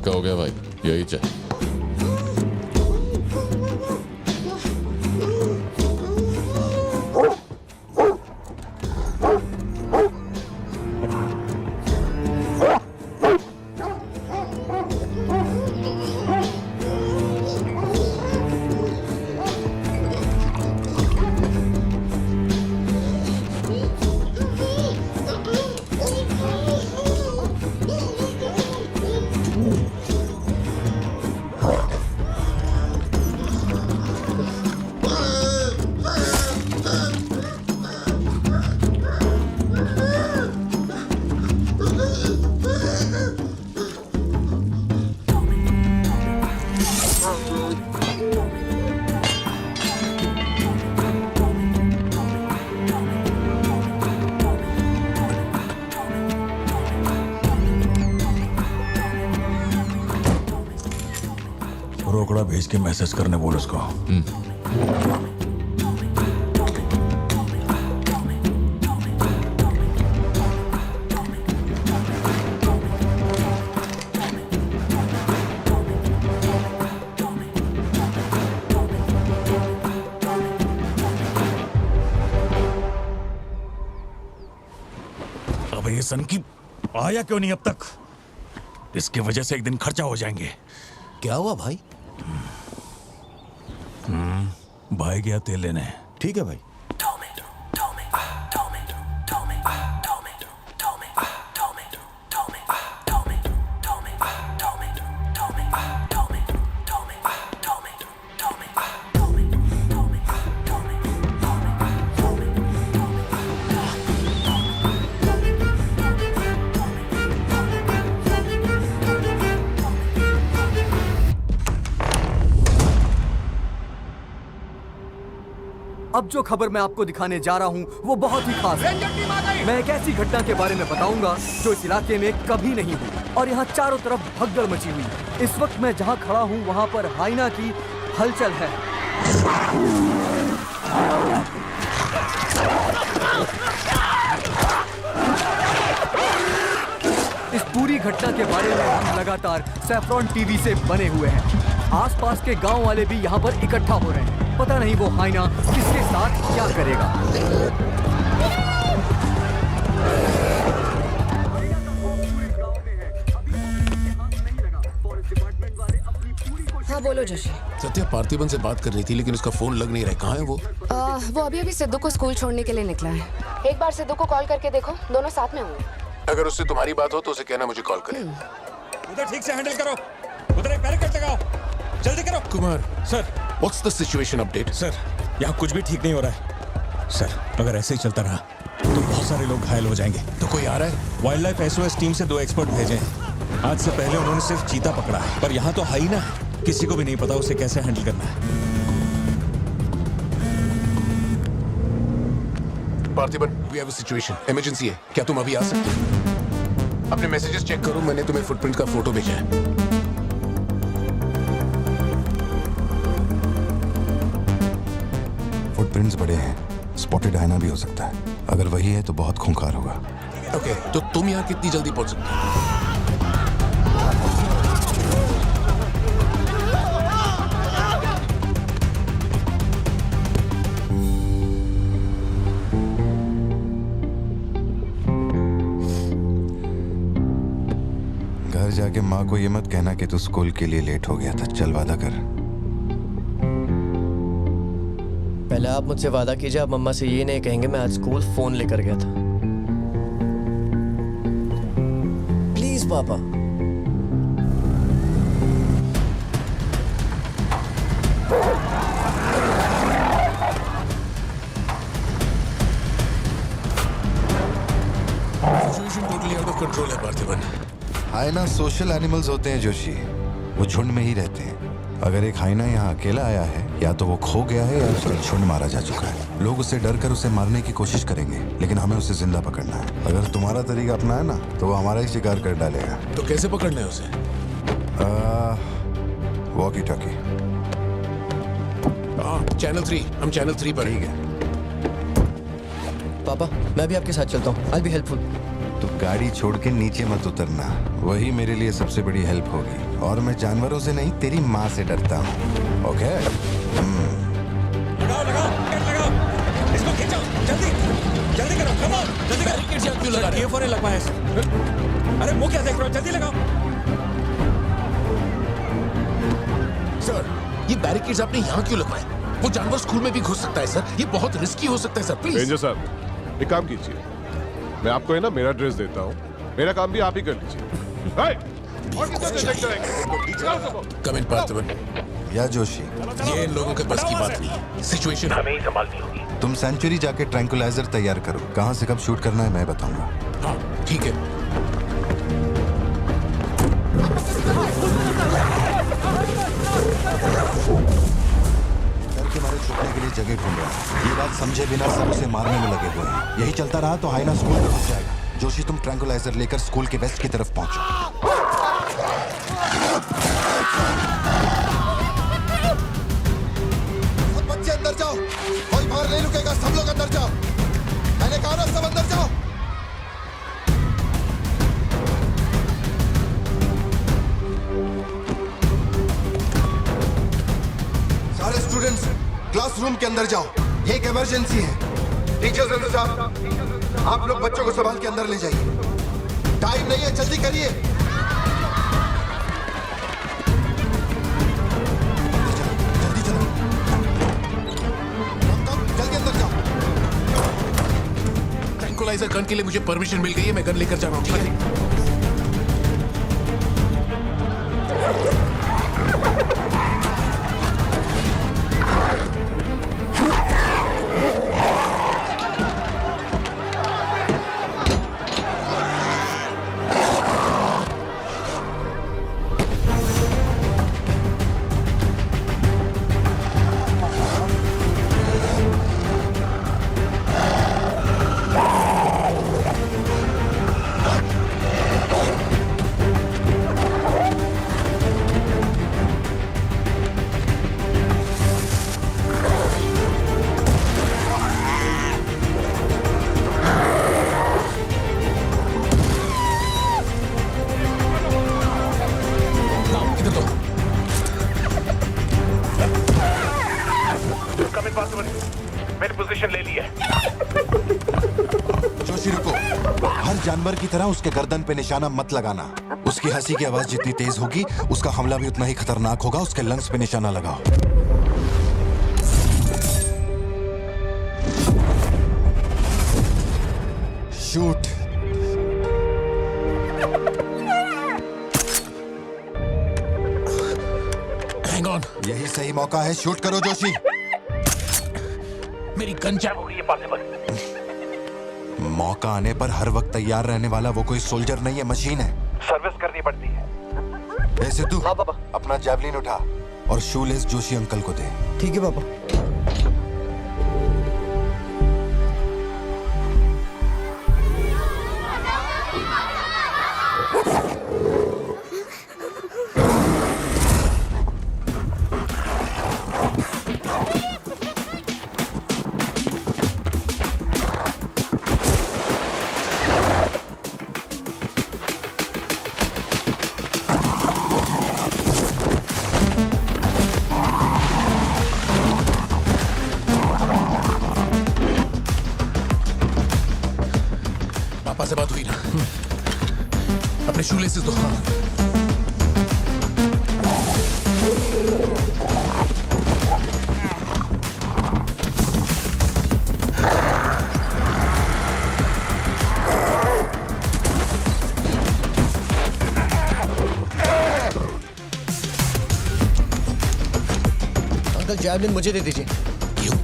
पक्का हो गया भाई, यही चाहिए। रोकड़ा भेज के मैसेज करने बोल उसको। अब ये सन की आया क्यों नहीं अब तक? इसकी वजह से एक दिन खर्चा हो जाएंगे। क्या हुआ भाई? भाई गया तेल लेने। ठीक है भाई। अब जो खबर मैं आपको दिखाने जा रहा हूँ वो बहुत ही खास है। मैं एक ऐसी घटना के बारे में बताऊंगा जो इस इलाके में कभी नहीं हुई और यहाँ चारों तरफ भगदड़ मची हुई है। इस वक्त मैं जहाँ खड़ा हूँ वहाँ पर हाइना की हलचल है। इस पूरी घटना के बारे में हम लगातार सैफरॉन टीवी से बने हुए हैं। आसपास के गांव वाले भी यहाँ पर इकट्ठा हो रहे हैं। पता नहीं वो हाइना किसके साथ क्या करेगा। हाँ बोलो जोशी। सत्या पार्थिबन से बात कर रही थी लेकिन उसका फोन लग नहीं रहा है। कहाँ है वो? वो अभी सिद्धू को स्कूल छोड़ने के लिए निकला है। एक बार सिद्धू को कॉल करके देखो, दोनों साथ में होंगे। अगर उससे तुम्हारी बात हो तो उसे कहना मुझे कॉल करे। उधर ठीक से हैंडल करो, उधर एक बैरिकेड लगाओ, जल्दी करो। Kumar sir. What's the situation update? Sir यहाँ कुछ भी ठीक नहीं हो रहा है सर। अगर ऐसे ही चलता रहा तो बहुत सारे लोग घायल हो जाएंगे। तो कोई आ रहा है? वाइल्ड लाइफ एसओएस टीम से 2 एक्सपर्ट भेजे हैं। आज से पहले उन्होंने सिर्फ चीता पकड़ा है, पर यहाँ तो हाइना है। किसी को भी नहीं पता उसे कैसे हैंडल करना है। Parthiban, we have a situation, emergency है। क्या तुम अभी आ सकते हो? अपने मैसेजेस चेक करो, मैंने तुम्हें फुटप्रिंट का फोटो भेजा है। फुटप्रिंट्स बड़े हैं, स्पॉटेड हाइना भी हो सकता है। अगर वही है तो बहुत खूंखार होगा। ओके, तो तुम यहाँ कितनी जल्दी पहुंच सकते हो? घर जाके माँ को ये मत कहना कि तू स्कूल के लिए लेट हो गया था। चल वादा कर। पहले आप मुझसे वादा कीजिए, आप मम्मा से ये नहीं कहेंगे मैं आज स्कूल फोन लेकर गया था। प्लीज पापा। Situation totally out of control है पार्थिबन। हाइना सोशल एनिमल्स होते हैं जोशी, वो झुंड में ही रहते हैं। अगर एक हाइना यहाँ अकेला आया है, या तो वो खो गया है या उसका झुंड मारा जा चुका है। लोग उससे डर कर उसे मारने की कोशिश करेंगे, लेकिन हमें उसे जिंदा पकड़ना है। अगर तुम्हारा तरीका अपनाया ना तो वो हमारा ही शिकार कर डालेगा। तो कैसे पकड़ना है उसे? Walkie talkie. चैनल 3, हम चैनल 3 पर। ठीक है पापा मैं भी आपके साथ चलता हूँ। I'll be helpful। तो गाड़ी छोड़ के नीचे मत उतरना, वही मेरे लिए सबसे बड़ी हेल्प होगी। और मैं जानवरों से नहीं, तेरी माँ से डरता हूँ। ओके? लगाओ लगाओ गेट लगाओ, इसको खींचो जल्दी जल्दी करो, कम ऑन जल्दी करो। बैरिकेड यहाँ क्यों लगा रहे हो? ये फोन लगवाया सर। अरे मुंह क्या देख रहे हो, जल्दी लगाओ। सर, ये बैरिकेड्स आपने यहाँ क्यों लगवाए? वो जानवर स्कूल में भी घुस सकता है सर, ये बहुत रिस्की हो सकता है सर, प्लीज। रेंजर साहब, एक काम कीजिए, मैं आपको है ना मेरा ड्रेस देता हूँ, मेरा काम भी आप ही कर लीजिए। और कितना चेक करेंगे? कम इन पार्थिवन। या जोशी, ये इन लोगों के बस की बात नहीं है, सिचुएशन हमें ही संभालनी होगी। तुम सेंचुरी जाके ट्रैंकुलाइजर तैयार करो। कहाँ से कब शूट करना है मैं बताऊंगा। हाँ ठीक है। डर के मारे छुपने के लिए जगह ढूंढ रहा है। ये बात समझे बिना सब उसे मारने में लगे हुए हैं। यही चलता रहा तो हाइना स्कूल में घुस जाएगा। जोशी, तुम ट्रैंकुलाइजर लेकर स्कूल के वेस्ट की तरफ पहुंचो। सब बच्चे अंदर जाओ, कोई बाहर नहीं रुकेगा, सब लोग अंदर जाओ। मैंने कहा ना, सब अंदर जाओ। सारे स्टूडेंट्स क्लासरूम के अंदर जाओ, ये एक इमरजेंसी है। टीचर्स एंड स्टाफ, आप लोग बच्चों को संभाल के अंदर ले जाइए। टाइम नहीं है, जल्दी करिए। जल्दी चलो, जल्दी अंदर जाओ। ट्रैंकुलाइजर गन के लिए मुझे परमिशन मिल गई है, मैं गन लेकर जा रहा हूँ, ठीक है? मैंने पोजीशन ले ली है। जोशी रुको, हर जानवर की तरह उसके गर्दन पे निशाना मत लगाना। उसकी हंसी की आवाज जितनी तेज होगी, उसका हमला भी उतना ही खतरनाक होगा। उसके लंग्स पे निशाना लगाओ। शूट। हैंग ऑन, यही सही मौका है, शूट करो जोशी। मेरी गन जैम हो गई है पार्थिवन। मौका आने पर हर वक्त तैयार रहने वाला वो कोई सोल्जर नहीं है, मशीन है। सर्विस करनी पड़ती है। ऐसे तू हाँ पापा। अपना जैवलिन उठा और शूलेस जोशी अंकल को दे। ठीक है पापा। पापा से बात हुई ना? अपने शूलेसेस दो। अंकल जैवलिन मुझे दे दीजिए। क्यों?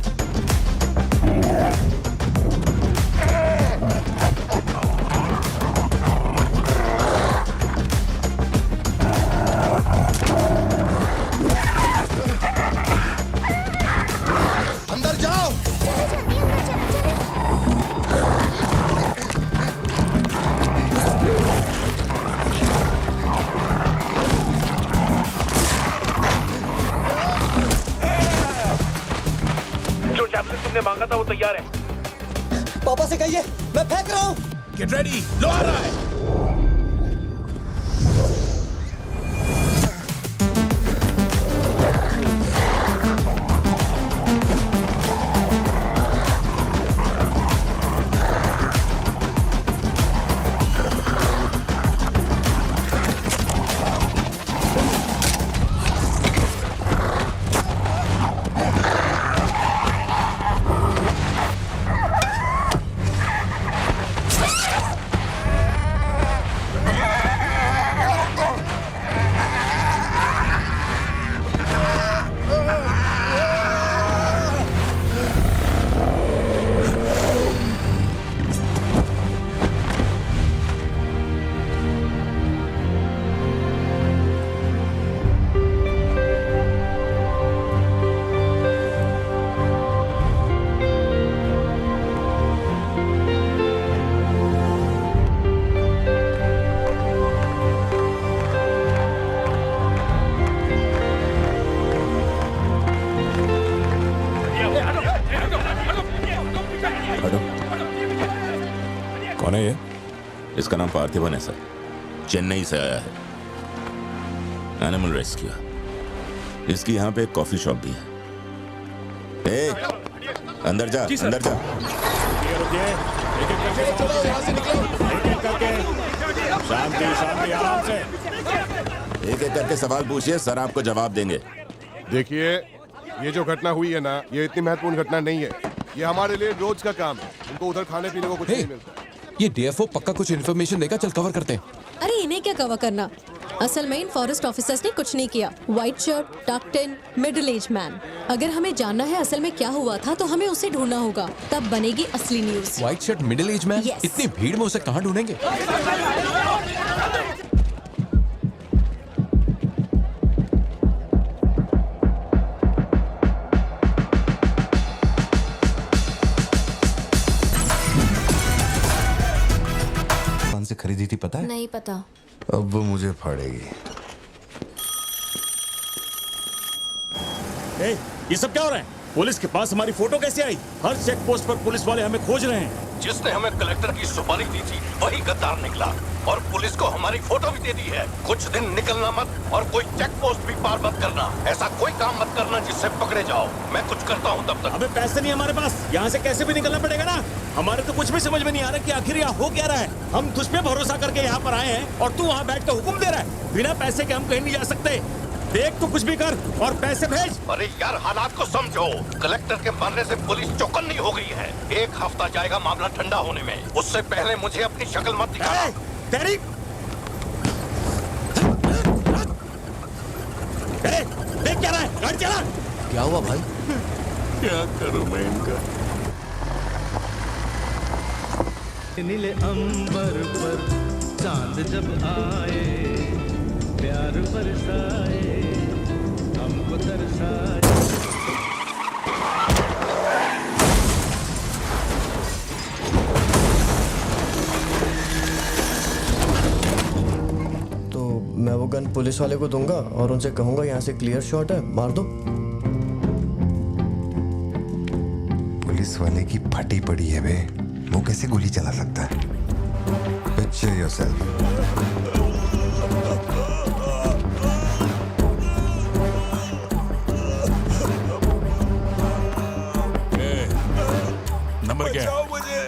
अंदर जाओ। जो जैवलिन तुमने मांगा था वो तैयार है। पापा से कहिए मैं फेंक रहा हूँ। गेट रेडी, लो आ रहा है। कौन है ये? इसका नाम पार्थिवन है सर, चेन्नई से आया है। Animal rescue. इसकी यहाँ पे एक कॉफी शॉप भी है। ए, अंदर जा, अंदर जा। शांति शांति, आराम से। एक एक करके सवाल पूछिए, सर आपको जवाब देंगे। देखिए, ये जो घटना हुई है ना, ये इतनी महत्वपूर्ण घटना नहीं है। ये हमारे लिए रोज का काम है। उनको उधर खाने पीने को कुछ नहीं मिलता। ये डीएफओ पक्का कुछ इन्फॉर्मेशन देगा, चल कवर करते हैं। अरे इन्हें क्या कवर करना, असल में इन फॉरेस्ट ऑफिसर्स ने कुछ नहीं किया। व्हाइट शर्ट, टक्ड इन, मिडिल एज मैन। अगर हमें जानना है असल में क्या हुआ था तो हमें उसे ढूंढना होगा, तब बनेगी असली news. White shirt, middle age man? Yes. इतनी भीड़ में उसे कहाँ ढूंढेंगे? से खरीदी थी पता है? नहीं पता। अब वो मुझे फाड़ेगी। ये सब क्या हो रहा है? पुलिस के पास हमारी फोटो कैसे आई? हर चेक पोस्ट पर पुलिस वाले हमें खोज रहे हैं। जिसने हमें कलेक्टर की सुपारी दी थी वही गद्दार निकला और पुलिस को हमारी फोटो भी दे दी है। कुछ दिन निकलना मत और कोई चेक पोस्ट भी पार मत करना। ऐसा कोई काम मत करना जिससे पकड़े जाओ। मैं कुछ करता हूँ तब तक। अबे पैसे नहीं हमारे पास, यहाँ से कैसे भी निकलना पड़ेगा ना। हमारे तो कुछ भी समझ में नहीं आ रहा कि आखिर यहाँ हो क्या रहा है। हम तुझ पे भरोसा करके यहाँ पर आए हैं और तू वहाँ बैठ कर हुक्म दे रहा है। बिना पैसे के हम कहीं नहीं जा सकते। देख तो कुछ भी कर और पैसे भेज। अरे यार, हालात को समझो। कलेक्टर के मरने से पुलिस चौकन्नी हो गई है। 1 हफ्ता जाएगा मामला ठंडा होने में। उससे पहले मुझे अपनी शक्ल मत दिखाना। तेरी देख क्या रहा है? गाड़ी चला। क्या हुआ भाई? क्या करूं मैं इनका? नीले अंबर पर चांद जब आए, प्यार बरसाए, हमको तरसाए। तो मैं वो गन पुलिस वाले को दूंगा और उनसे कहूंगा यहाँ से क्लियर शॉट है, मार दो। पुलिस वाले की फटी पड़ी है बे, वो कैसे गोली चला सकता है? Picture yourself. नंबर क्या है? मुझे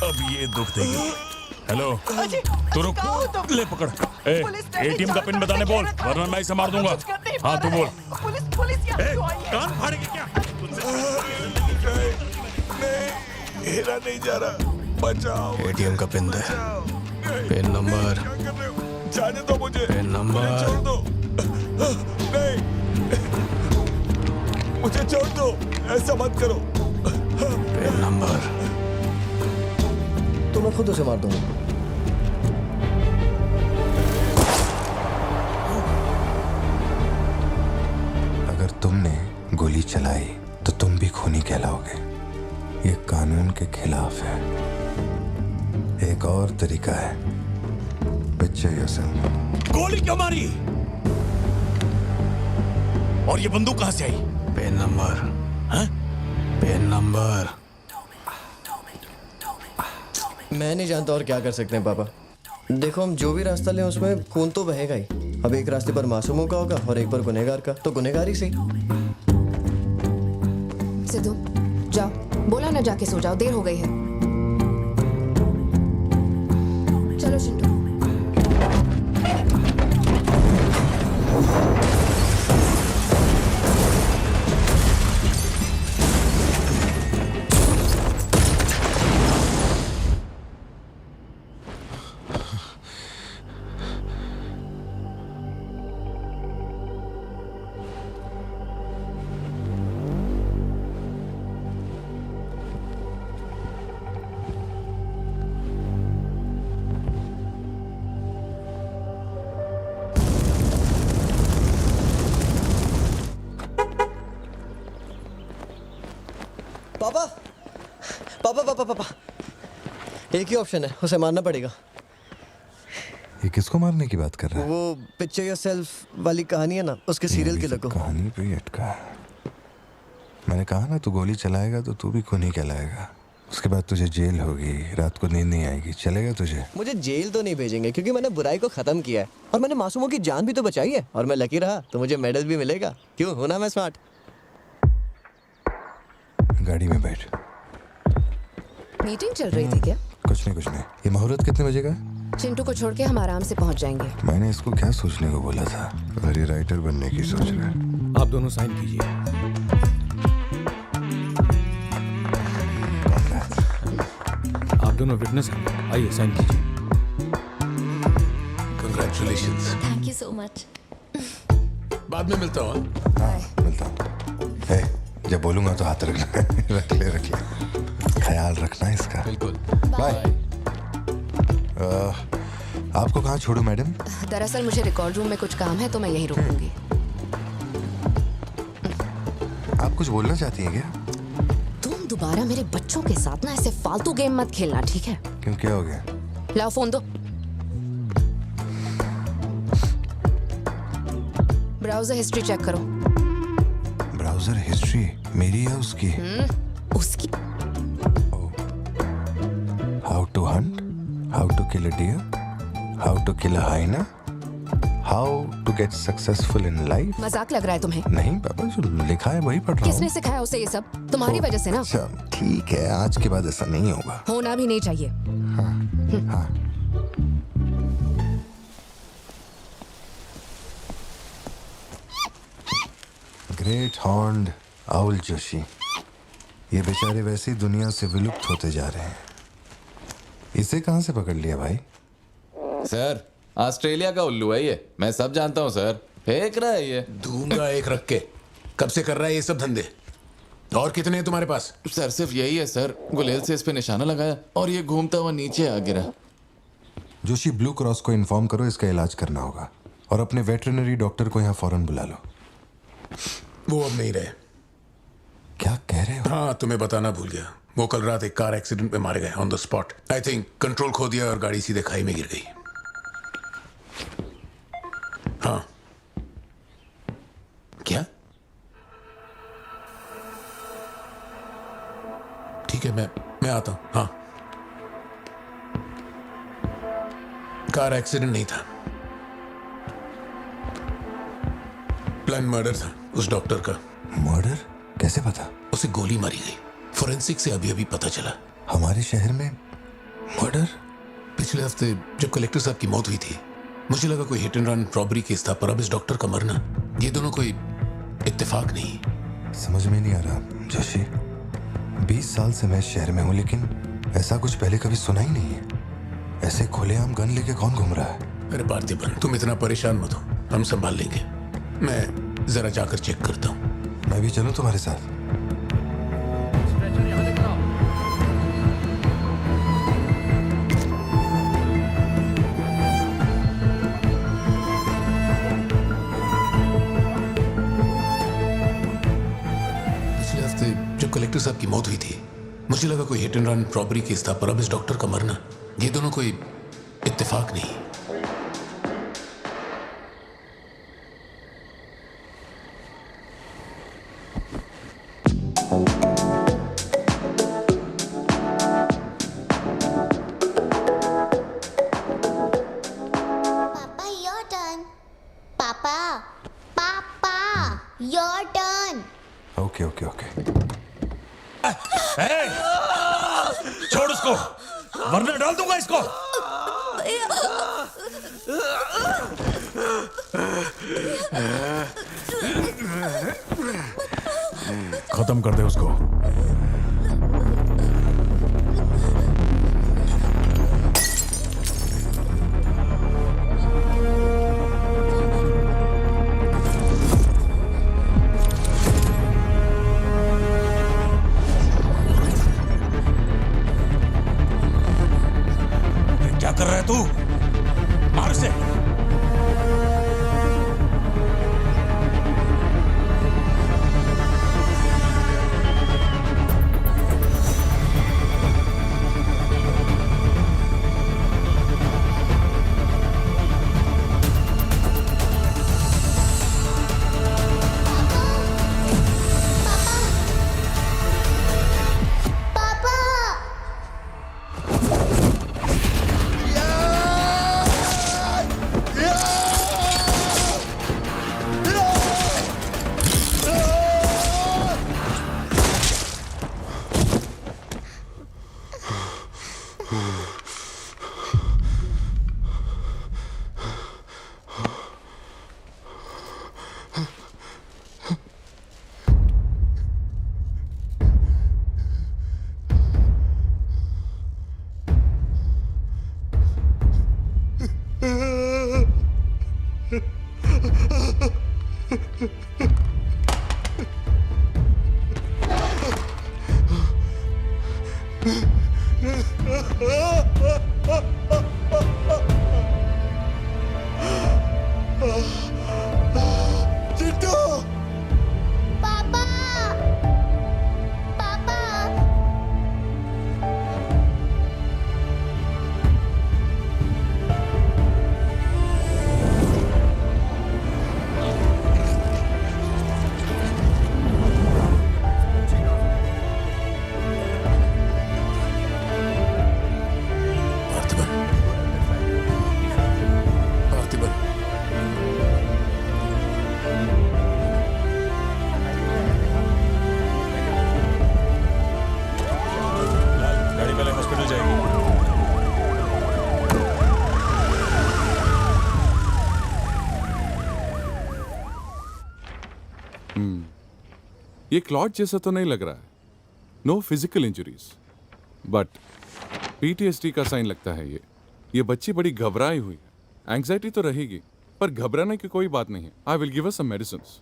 अब ये दुख देगी। हेलो, तू रुक, ले पकड़। एटीएम का पिन बताने बोल, वरना मैं इसे मार दूंगा। हाँ तू बोल। कान फाड़ेगी क्या? मेरा नहीं जा रहा, बचाओ। एटीएम का पिन दे। Pin number. जाने दो मुझे। Pin number. छोड़ दो। नहीं, मुझे छोड़ दो, ऐसा मत करो। Pin number. तो मैं खुद उसे मार दूंगा। अगर तुमने गोली चलाई तो तुम भी खूनी कहलाओगे। ये कानून के खिलाफ है। एक और तरीका है। Picture yourself. गोली क्यों मारी? और ये बंदूक कहाँ से आई? Pin number. हाँ? Pin number. मैं नहीं जानता और क्या कर सकते हैं पापा। देखो हम जो भी रास्ता लें उसमें खून तो बहेगा ही। अब एक रास्ते पर मासूमों का होगा और एक पर गुनहगार का, तो गुनहगार ही सही। सिद्धू जाओ, बोला ना जाके सो जाओ, देर हो गई है। चलो चिंटू। पापा पापा पापा पापा, एक ही ऑप्शन है, उसे मारना पड़ेगा। ये किसको मारने की बात कर रहा है? वो पिक्चर योरसेल्फ वाली कहानी है ना, उसके सीरियल किलर को। कहानी पे ही अटका है। मैंने कहा ना, तू गोली चलाएगा तो तू भी खून ही कहलाएगा। उसके बाद तुझे जेल होगी, रात को नींद नहीं आएगी। चलेगा तुझे? मुझे जेल तो नहीं भेजेंगे क्योंकि मैंने बुराई को खत्म किया है और मैंने मासूमों की जान भी तो बचाई है, और मैं लकी रहा तो मुझे मेडल भी मिलेगा। क्यों, हूं ना मैं स्मार्ट? गाड़ी में बैठ। मीटिंग चल रही थी क्या? कुछ नहीं। ये मुहूर्त कितने बजे का है? चिंटू को छोड़ के हम आराम से पहुंच जाएंगे। मैंने इसको क्या सोचने को बोला था? और ये राइटर बनने की सोच रहा है। आप दोनों साइन कीजिए। आप दोनों विटनेस हैं, आइए साइन कीजिए। Congratulations. Thank you so much. बाद में मिलता हूँ। हाँ, मिलता हूँ। जब बोलूंगा तो हाथ रखना। रख ले। ख्याल रखना इसका। बिल्कुल। बाय। आपको कहाँ छोड़ूं मैडम? दरअसल मुझे रिकॉर्ड रूम में कुछ काम है तो मैं यहीं रुकूंगी। आप कुछ बोलना चाहती हैं क्या? तुम दोबारा मेरे बच्चों के साथ ना ऐसे फालतू गेम मत खेलना, ठीक है? क्यों, क्या हो गया? लाओ फोन दो। ब्राउजर हिस्ट्री चेक करो। ब्राउजर हिस्ट्री मेरी या उसकी? उसकी। How to hunt, how to kill a deer, how to kill a hyena, how to get successful in life. मजाक लग रहा है तुम्हें? नहीं पापा, जो लिखा है वही पढ़ रहा हूँ। किसने सिखाया उसे ये सब? तुम्हारी वजह से ना। अच्छा ठीक है, आज के बाद ऐसा नहीं होगा। होना भी नहीं चाहिए। हाँ। ग्रेट हॉर्न्ड आउल जोशी, ये बेचारे वैसे ही दुनिया से विलुप्त होते जा रहे हैं। इसे कहाँ से पकड़ लिया भाई? सर ऑस्ट्रेलिया का उल्लू है ये, मैं सब जानता हूँ सर। फेंक रहा है ये। दूंगा एक रख के। कब से कर रहा है ये सब धंधे? और कितने हैं तुम्हारे पास? सर सिर्फ यही है सर। गुलेल से इस पे निशाना लगाया और ये घूमता हुआ नीचे आ गिरा। जोशी, ब्लू क्रॉस को इन्फॉर्म करो, इसका इलाज करना होगा। और अपने वेटरनरी डॉक्टर को यहाँ फौरन बुला लो। वो अब नहीं रहे। क्या कह रहे हो? हाँ, तुम्हें बताना भूल गया। वो कल रात एक कार एक्सीडेंट में मारे गए on the spot. I think control खो दिया और गाड़ी सीधे खाई में गिर गई। हाँ। क्या? ठीक है, मैं आता हूं। हाँ, कार एक्सीडेंट नहीं था, प्लान मर्डर था उस डॉक्टर का। मर्डर? कैसे पता? उसे गोली मारी गई। फोरेंसिक से अभी पता चला। हमारे शहर में मर्डर? पिछले हफ्ते जब कलेक्टर साहब की मौत हुई थी, मुझे लगा कोई hit and run robbery case था, पर अब इस डॉक्टर का मरना, ये दोनों कोई इत्तेफाक नहीं। समझ में नहीं आ रहा जोशी। 20 साल से मैं इस शहर में हूँ, लेकिन ऐसा कुछ पहले कभी सुना ही नहीं है। ऐसे खुलेआम गन लेके कौन घूम रहा है? अरे पार्थिबन, तुम इतना परेशान मत हो, हम संभाल लेंगे। मैं जरा जाकर चेक करता हूँ। मैं भी चलूं तुम्हारे साथ? जब कलेक्टर साहब की मौत हुई थी, मुझे लगा कोई hit and run robbery case था, पर अब इस डॉक्टर का मरना, ये दोनों कोई इत्तेफाक नहीं। Your turn. Okay okay okay. छोड़ उसको वरना डाल दूंगा इसको। खत्म कर दे उसको। क्या कर रहा है तू? मार उसे। ये क्लॉट जैसा तो नहीं लग रहा है। No physical injuries, but PTSD का साइन लगता है ये बच्ची बड़ी घबराई हुई है। एंग्जाइटी तो रहेगी, पर घबराने की कोई बात नहीं है। I will give her some medicines.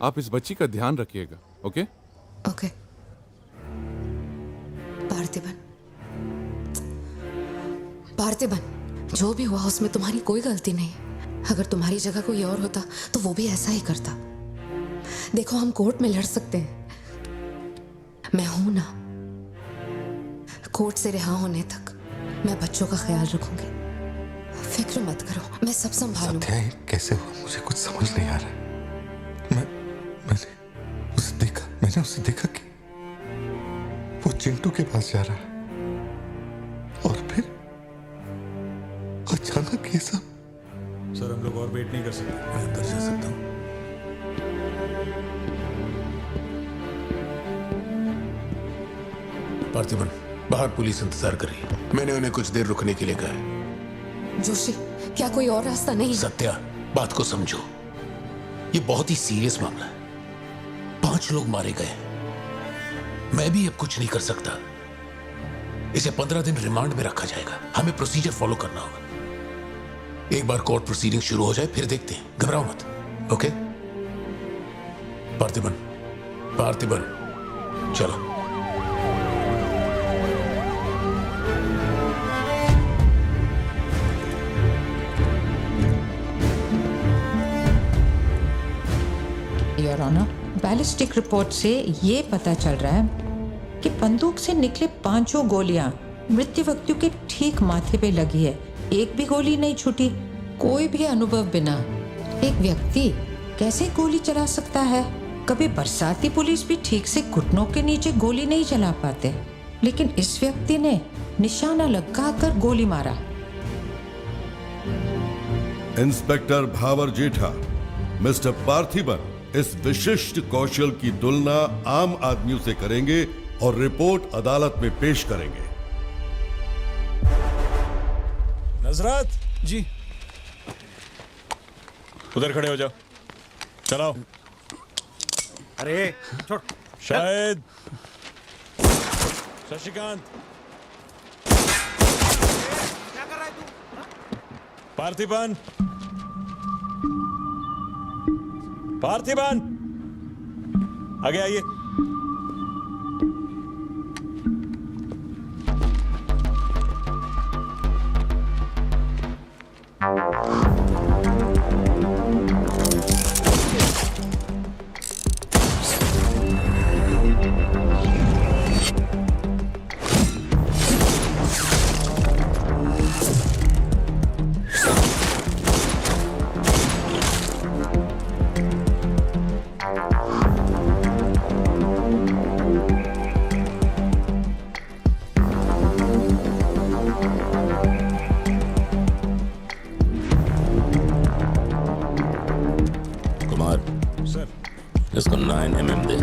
आप इस बच्ची का ध्यान रखिएगा। Okay okay. पार्थिबन, जो भी हुआ उसमें तुम्हारी कोई गलती नहीं। अगर तुम्हारी जगह कोई और होता तो वो भी ऐसा ही करता। देखो, हम कोर्ट में लड़ सकते हैं, मैं हूं ना। कोर्ट से रिहा होने तक मैं बच्चों का ख्याल रखूंगी। फिक्र मत करो, मैं सब संभालूंगी। सत्या, ये कैसे हुआ मुझे कुछ समझ नहीं आ रहा। मैंने उसे देखा कि वो चिंटू के पास जा रहा है और फिर अचानक ये सब। सर, हम लोग और वेट नहीं कर सकते। मैं अंदर जा सकता हूँ? पार्थिबन, बाहर पुलिस इंतजार कर रही है। मैंने उन्हें कुछ देर रुकने के लिए कहा है। जोशी, क्या कोई और रास्ता नहीं? सत्या, बात को समझो। ये बहुत ही सीरियस मामला है। 5 लोग मारे गए। मैं भी अब कुछ नहीं कर सकता। इसे 15 दिन रिमांड में रखा जाएगा। हमें प्रोसीजर फॉलो करना होगा। एक बार कोर्ट प्रोसीडिंग शुरू हो जाए फिर देखते हैं। घबराओ मत। ओके पार्थिबन, चलो। योर ऑनर, बैलिस्टिक रिपोर्ट से ये पता चल रहा है कि बंदूक से निकले 5 गोलियां मृत्यु व्यक्ति के ठीक माथे पे लगी है। एक भी गोली नहीं छूटी। कोई भी अनुभव बिना एक व्यक्ति कैसे गोली चला सकता है? कभी बरसाती पुलिस भी ठीक से घुटनों के नीचे गोली नहीं चला पाते, लेकिन इस व्यक्ति ने निशाना लगाकर गोली मारा। इंस्पेक्टर भावर जेठा, मिस्टर पार्थिबन, इस विशिष्ट कौशल की तुलना आम आदमियों से करेंगे और रिपोर्ट अदालत में पेश करेंगे। नजरत जी, उधर खड़े हो जाओ। चलाओ। अरे छोड़। शायद शशिकांत, क्या कर रहा है तू? पार्थिबन, पार्थिबन, आगे आइए। इसको 9 mm दे।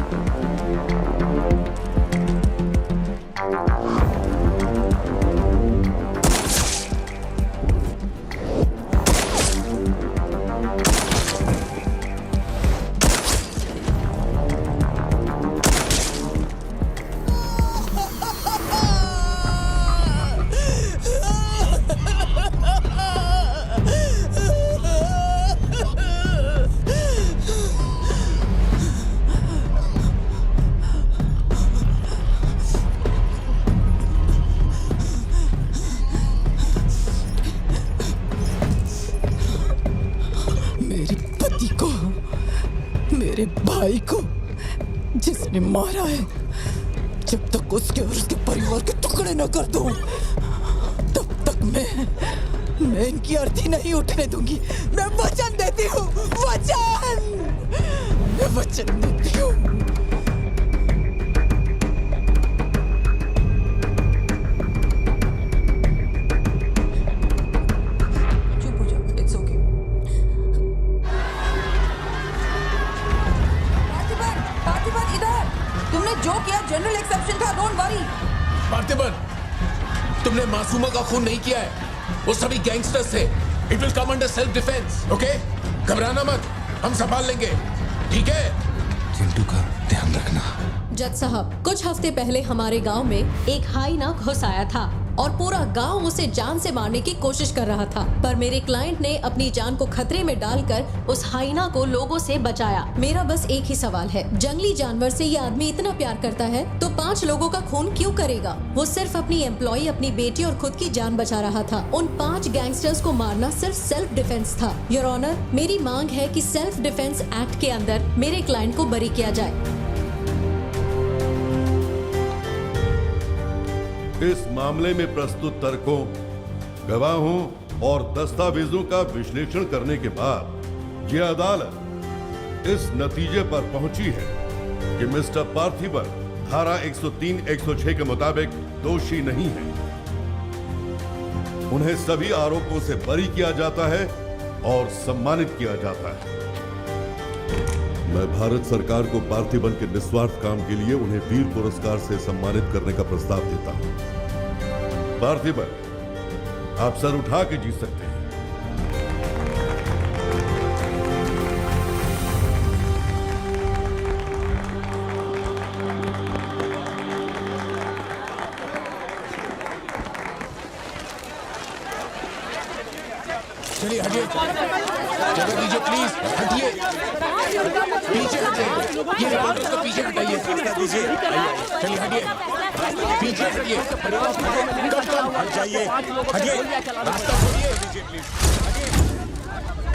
मेरे भाई को जिसने मारा है, जब तक उसके और उसके परिवार के टुकड़े न कर दूं, तब तक मैं इनकी अर्थी नहीं उठने दूंगी। मैं वचन देती हूँ, मैं वचन देती हूँ। जनरल एक्सेप्शन था, डोंट वरी। पार्थिबन, तुमने मासूमा का खून नहीं किया है, वो सभी गैंगस्टर्स थे। It will come under self defence, okay? घबराना मत, हम संभाल लेंगे, ठीक है? चिंटू का ध्यान रखना। जज साहब, कुछ हफ्ते पहले हमारे गांव में एक हाइना घुस आया था और पूरा गांव उसे जान से मारने की कोशिश कर रहा था, पर मेरे क्लाइंट ने अपनी जान को खतरे में डालकर उस हाइना को लोगों से बचाया। मेरा बस एक ही सवाल है, जंगली जानवर से ये आदमी इतना प्यार करता है तो 5 लोगों का खून क्यों करेगा? वो सिर्फ अपनी एम्प्लॉय, अपनी बेटी और खुद की जान बचा रहा था। उन 5 गैंगस्टर्स को मारना सिर्फ सेल्फ डिफेंस था। योर ऑनर, मेरी मांग है कि सेल्फ डिफेंस एक्ट के अंदर मेरे क्लाइंट को बरी किया जाए। इस मामले में प्रस्तुत तर्कों, गवाहों और दस्तावेजों का विश्लेषण करने के बाद यह अदालत इस नतीजे पर पहुंची है कि मिस्टर पार्थिबन धारा 103-106 के मुताबिक दोषी नहीं है। उन्हें सभी आरोपों से बरी किया जाता है और सम्मानित किया जाता है। मैं भारत सरकार को पार्थिबन के निस्वार्थ काम के लिए उन्हें वीर पुरस्कार से सम्मानित करने का प्रस्ताव देता हूं। पार्थिबन, आप सर उठा के जी सकते हैं। चलिए हटिए, जगह दीजिए प्लीज, हटिए, पीछे हटिए, ये रिपोर्टर्स को पीछे हटाइए, चलिए हटिए, पीछे हटिए, हट जाइए, हटिए, रास्ता छोड़िए,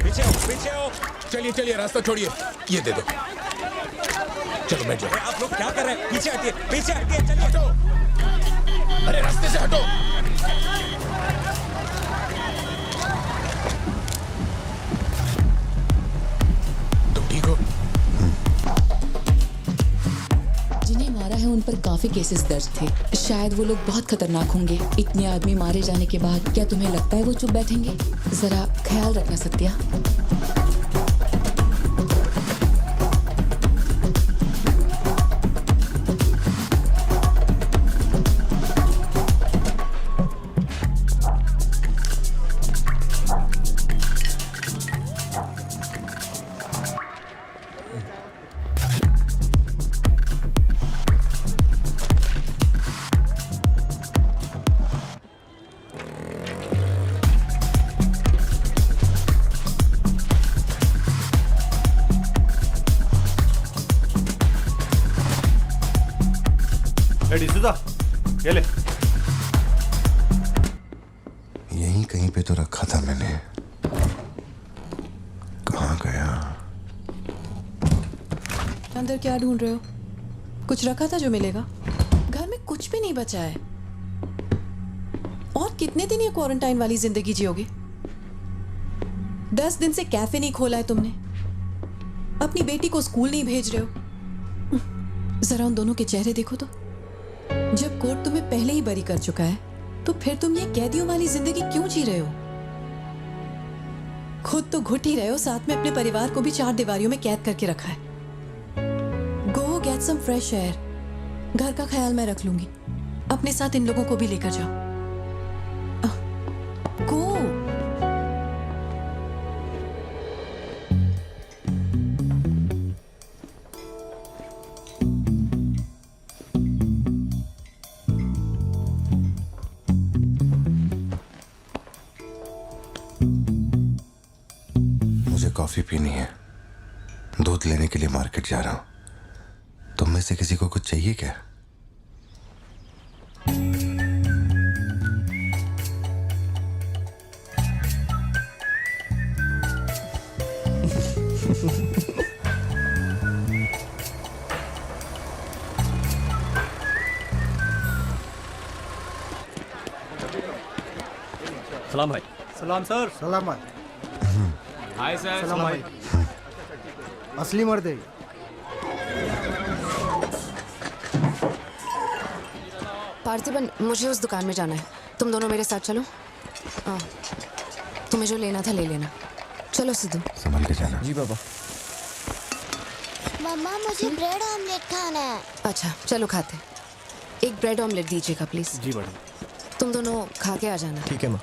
पीछे आओ, पीछे आओ। चलिए चलिए, रास्ता छोड़िए, ये दे दो, चलो बैठ जाओ। आप लोग क्या कर रहे हैं? पीछे हटिए, पीछे हटिए, चलिए। हटो, अरे रास्ते से हटो। जिन्हें मारा है उन पर काफी केसेस दर्ज थे। शायद वो लोग बहुत खतरनाक होंगे। इतने आदमी मारे जाने के बाद क्या तुम्हें लगता है वो चुप बैठेंगे? जरा ख्याल रखना सत्या। डिसूजा ये ले। यहीं कहीं पे तो रखा था मैंने, कहाँ गया? अंदर क्या ढूंढ रहे हो? कुछ रखा था जो मिलेगा? घर में कुछ भी नहीं बचा है। और कितने दिन ये क्वारंटाइन वाली जिंदगी जियोगे? 10 दिन से कैफे नहीं खोला है तुमने, अपनी बेटी को स्कूल नहीं भेज रहे हो। जरा उन दोनों के चेहरे देखो तो। जब कोर्ट तुम्हें पहले ही बरी कर चुका है तो फिर तुम ये कैदियों वाली जिंदगी क्यों जी रहे हो? खुद तो घुट ही रहे हो, साथ में अपने परिवार को भी 4 दीवारियों में कैद करके रखा है। Go get some fresh air. घर का ख्याल मैं रख लूंगी। अपने साथ इन लोगों को भी लेकर जाओ। गो। मुझे कॉफी पीनी है, दूध लेने के लिए मार्केट जा रहा हूं। तुम में से किसी को कुछ चाहिए क्या? सलाम भाई। सलाम सर। सलाम भाई। Hi sir. सलाम भाई। असली मर्द है। पार्थिबन, मुझे उस दुकान में जाना है, तुम दोनों मेरे साथ चलो। तुम्हें जो लेना था ले लेना। चलो सिद्धू। संभल के जाना। जी बाबा। मम्मा मुझे ब्रेड ऑमलेट खाना है। अच्छा चलो खाते। एक ब्रेड ऑमलेट दीजिएगा प्लीज। जी मैडम। तुम दोनों खा के आ जाना। ठीक है माँ।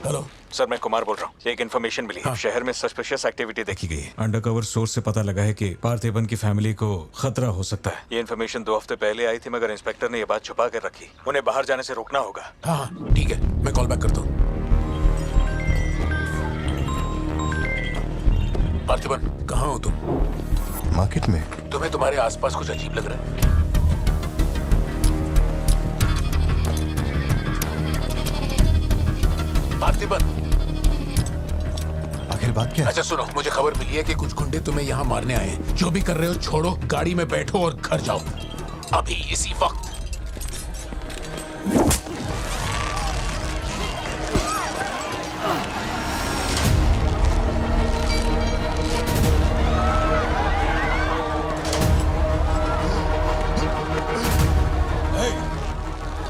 हेलो सर, मैं कुमार बोल रहा हूँ। एक इन्फॉर्मेशन मिली है। शहर में सस्पिशियस एक्टिविटी देखी गई है। अंडरकवर सोर्स से पता लगा है कि पार्थिबन की फैमिली को खतरा हो सकता है। ये इन्फॉर्मेशन 2 हफ्ते पहले आई थी, मगर इंस्पेक्टर ने ये बात छुपा कर रखी। उन्हें बाहर जाने से रोकना होगा। हाँ ठीक है, मैं कॉल बैक करता हूँ। पार्थिबन, कहाँ हो तुम? मार्केट में। तुम्हें तुम्हारे आसपास कुछ अजीब लग रहा है? पार्थिबन, आखिर बात क्या है? अच्छा सुनो, मुझे खबर मिली है कि कुछ गुंडे तुम्हें यहाँ मारने आए हैं। जो भी कर रहे हो छोड़ो, गाड़ी में बैठो और घर जाओ अभी इसी वक्त।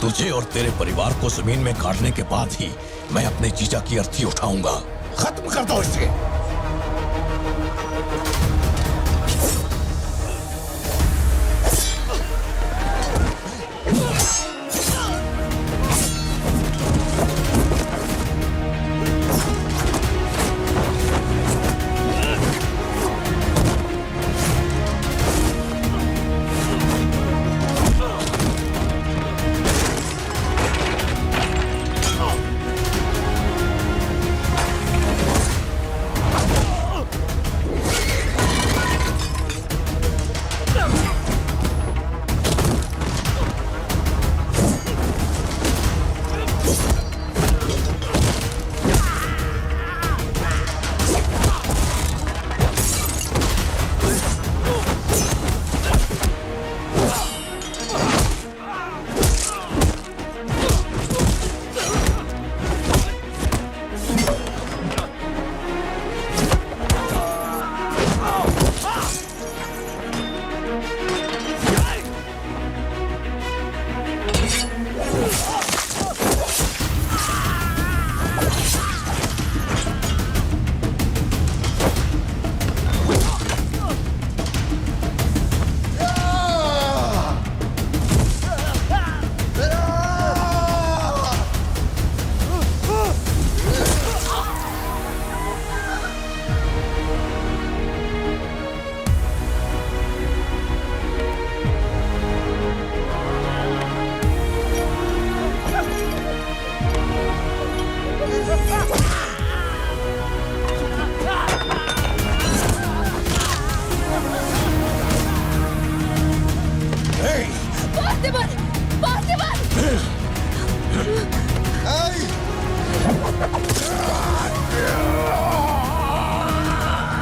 तुझे और तेरे परिवार को जमीन में गाड़ने के बाद ही मैं अपने जीजा की अर्थी उठाऊंगा। खत्म कर दो इसे।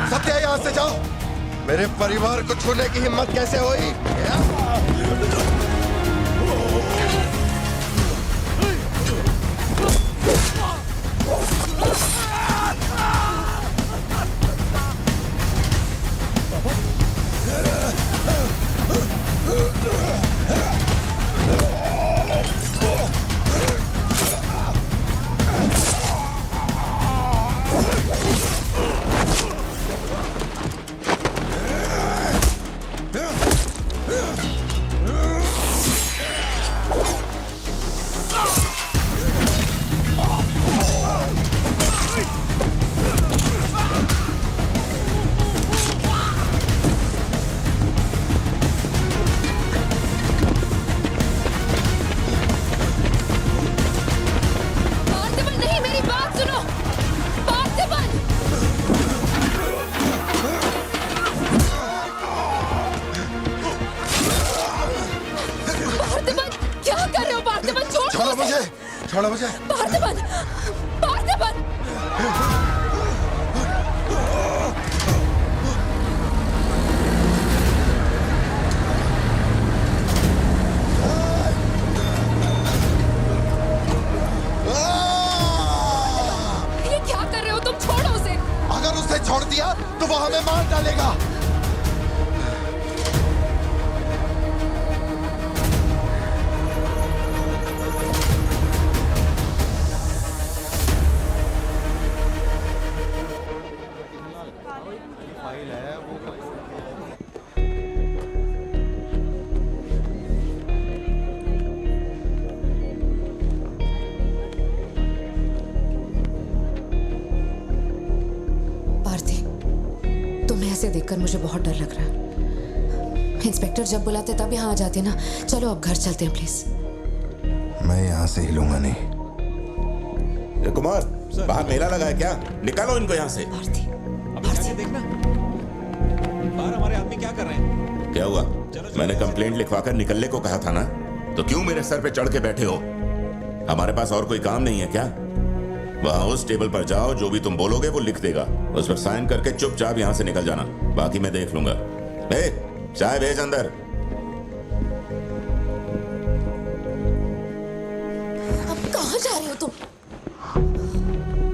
सत्या, यहाँ से जाओ। मेरे परिवार को छूने की हिम्मत कैसे हुई? छोड़ो मुझे। पार्थिबन, पार्थिबन। ये क्या कर रहे हो तुम? छोड़ो उसे। अगर उसे छोड़ दिया तो वो हमें मार डालेगा। देखकर मुझे बहुत डर लग रहा है। इंस्पेक्टर जब बुलाते तब यहाँ आ जाते ना। चलो अब घर चलते हैं प्लीज। मैं यहाँ से हिलूंगा नहीं। कुमार, बाहर मेला लगा है क्या? निकालो इनको यहाँ से। देखना बाहर हमारे आदमी क्या कर रहे हैं। क्या हुआ? मैंने कंप्लेंट लिखवाकर निकलने को कहा था ना, तो क्यों मेरे सर पे चढ़ के बैठे हो? हमारे पास और कोई काम नहीं है क्या? वहां उस टेबल पर जाओ, जो भी तुम बोलोगे वो लिख देगा। उस पर साइन करके चुपचाप यहाँ से निकल जाना, बाकी मैं देख लूंगा। चाय भेज अंदर। अब कहाँ जा रहे हो तुम?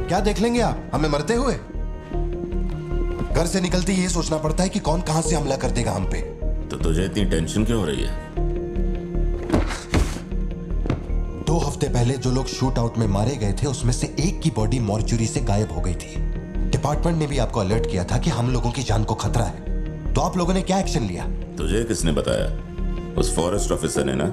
क्या देख लेंगे आप हमें मरते हुए? घर से निकलते ये सोचना पड़ता है कि कौन कहां से हमला कर देगा हम पे। तो तुझे इतनी टेंशन क्यों हो रही है? 2 हफ्ते पहले जो लोग शूट आउट में मारे गए थे उसमें से एक की बॉडी मॉर्चुरी से गायब हो गई थी। डिपार्टमेंट ने भी आपको अलर्ट किया था कि हम लोगों की जान को खतरा है, तो आप लोगों ने क्या एक्शन लिया? तुझे किसने बताया? उस फॉरेस्ट ऑफिसर ने ना।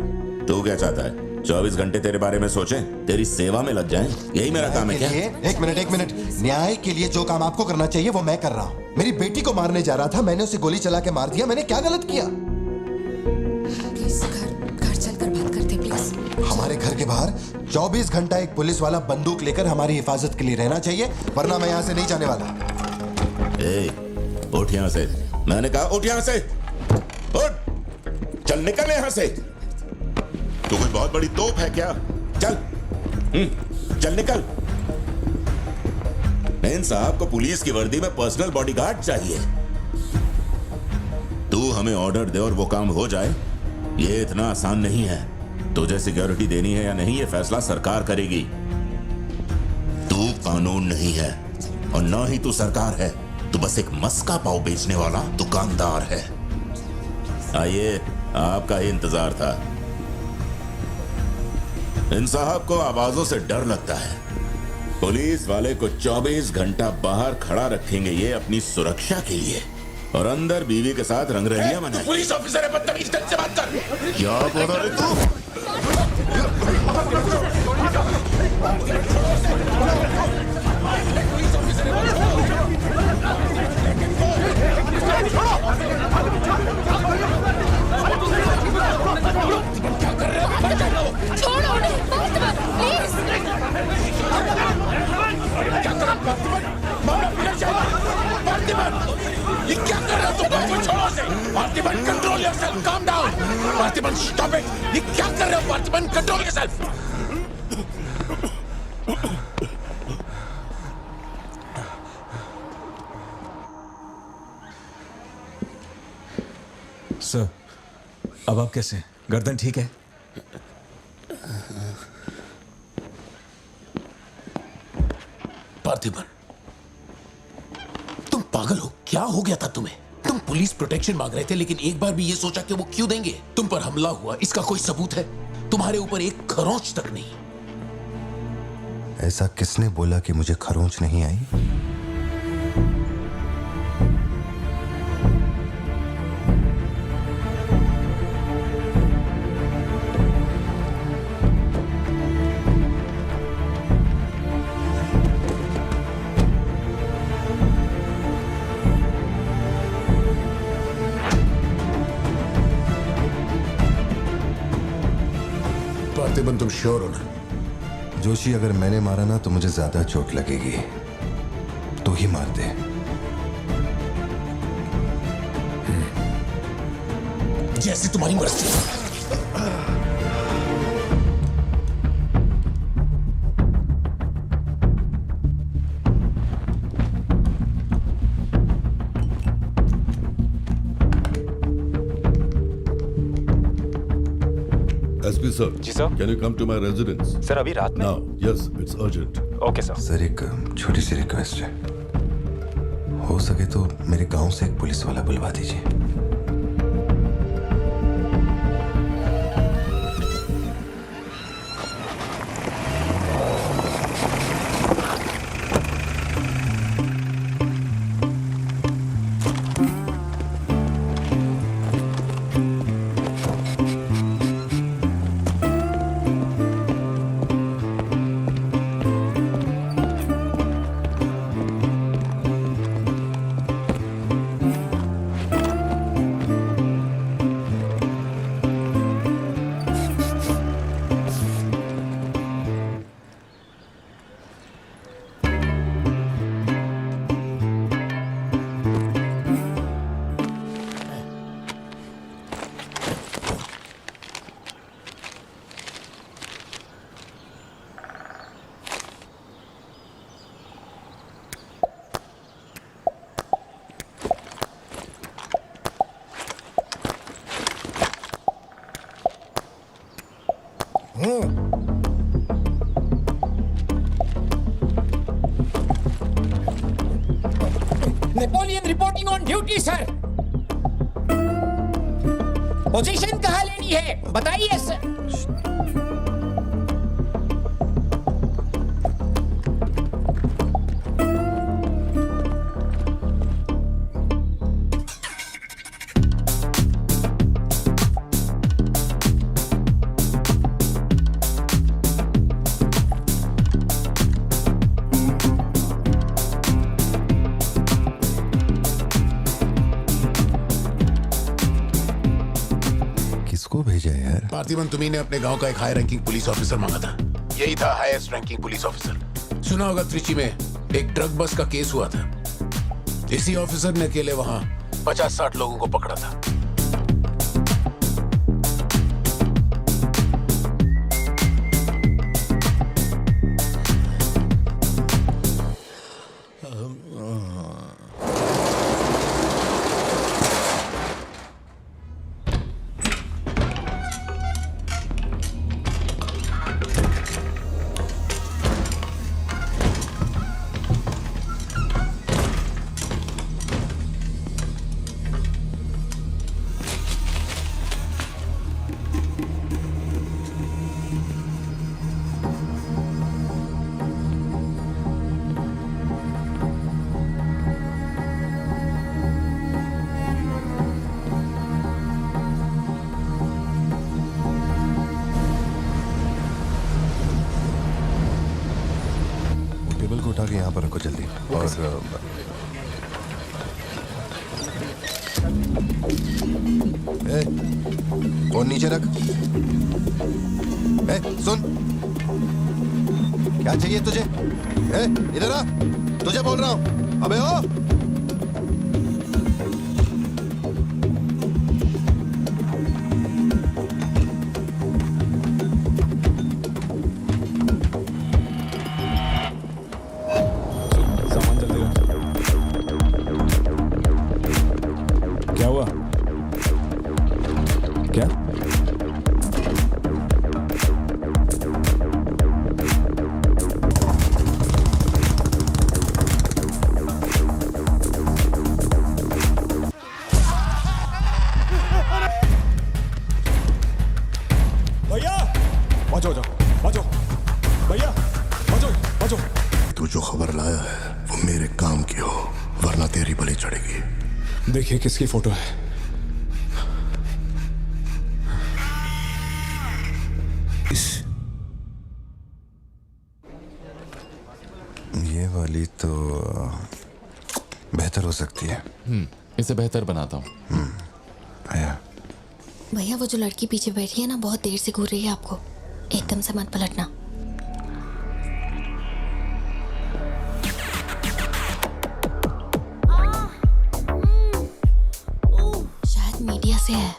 तू क्या चाहता है? 24 घंटे तेरे बारे में सोचें, तेरी सेवा में लग जाएं? यही मेरा काम है क्या? एक मिनट। न्याय के लिए जो काम आपको करना चाहिए वो मैं कर रहा हूँ। मेरी बेटी को मारने जा रहा था, मैंने उसे गोली चला के मार दिया। मैंने क्या गलत किया? प्लीज घर चलकर बात करते प्लीज। हमारे घर के बाहर 24 घंटा एक पुलिस वाला बंदूक लेकर हमारी हिफाजत के लिए रहना चाहिए, वरना मैं यहाँ से नहीं जाने वाला। उठ यहाँ से। मैंने कहा उठ यहाँ से। उठ, चल निकल यहाँ से। तू कोई बहुत बड़ी तोप है क्या? चल चल निकल। इन साहब को पुलिस की वर्दी में पर्सनल बॉडीगार्ड चाहिए। तू हमें ऑर्डर दे और वो काम हो जाए, ये इतना आसान नहीं है। तुझे सिक्योरिटी देनी है या नहीं, ये फैसला सरकार करेगी। तू कानून नहीं है और ना ही तू सरकार है। तू बस एक मस्का पाव बेचने वाला दुकानदार है। आइए, आपका ही इंतजार था। इन साहब को आवाजों से डर लगता है। पुलिस वाले को 24 घंटा बाहर खड़ा रखेंगे ये अपनी सुरक्षा के लिए, और अंदर बीवी के साथ रंगरलियां मनाएंगे। पुलिस ऑफिसर है, बदतमीज ढंग से बात कर। क्या बोल रहे तू? छोड़ो उन्हें, प्लीज। ये क्या कर रहे हो तुम? छोड़ो उसे। Parthiban, control yourself, calm down. Parthiban, stop it. ये क्या कर रहे हो पार्थिबन? Control yourself. सर, अब आप कैसे? गर्दन ठीक है? पार्थिबन, तुम पागल हो? क्या हो गया था तुम्हें? तुम पुलिस प्रोटेक्शन मांग रहे थे, लेकिन एक बार भी ये सोचा कि वो क्यों देंगे? तुम पर हमला हुआ, इसका कोई सबूत है? तुम्हारे ऊपर एक खरोंच तक नहीं। ऐसा किसने बोला कि मुझे खरोंच नहीं आई? पार्थिबन, तुम श्योर हो ना? जोशी, अगर मैंने मारा ना तो मुझे ज्यादा चोट लगेगी। तू ही मार दे। जैसे तुम्हारी मर्जी। SP sir. जी sir. Can you come to my residence? Sir, अभी रात में? Now, yes, it's urgent. Okay sir. Sir, एक छोटी सी रिक्वेस्ट है। हो सके तो मेरे गांव से एक पुलिस वाला बुलवा दीजिए। Napoleon reporting on duty sir. Position कहाँ लेनी है बताइए सर। पार्थिबन, तुम्ही ने अपने गांव का एक हाई रैंकिंग पुलिस ऑफिसर मांगा था। यही था हाईएस्ट रैंकिंग पुलिस ऑफिसर। सुना होगा त्रिची में एक ड्रग बस का केस हुआ था। इसी ऑफिसर ने अकेले वहां 50-60 लोगों को पकड़ा था। उठा के यहाँ पर रखो जल्दी। और नीचे रख। सुन, क्या चाहिए तुझे? इधर आ, तुझे बोल रहा हूँ। अबे ओ, लाया है वो मेरे काम की हो, वरना तेरी बलि चढ़ेगी। देखिए किसकी फोटो है। ये वाली तो बेहतर हो सकती है। इसे बेहतर बनाता हूँ। आया। भैया वो जो लड़की पीछे बैठी है ना, बहुत देर से घूर रही है आपको। एकदम से मत पलटना। शायद मीडिया से है।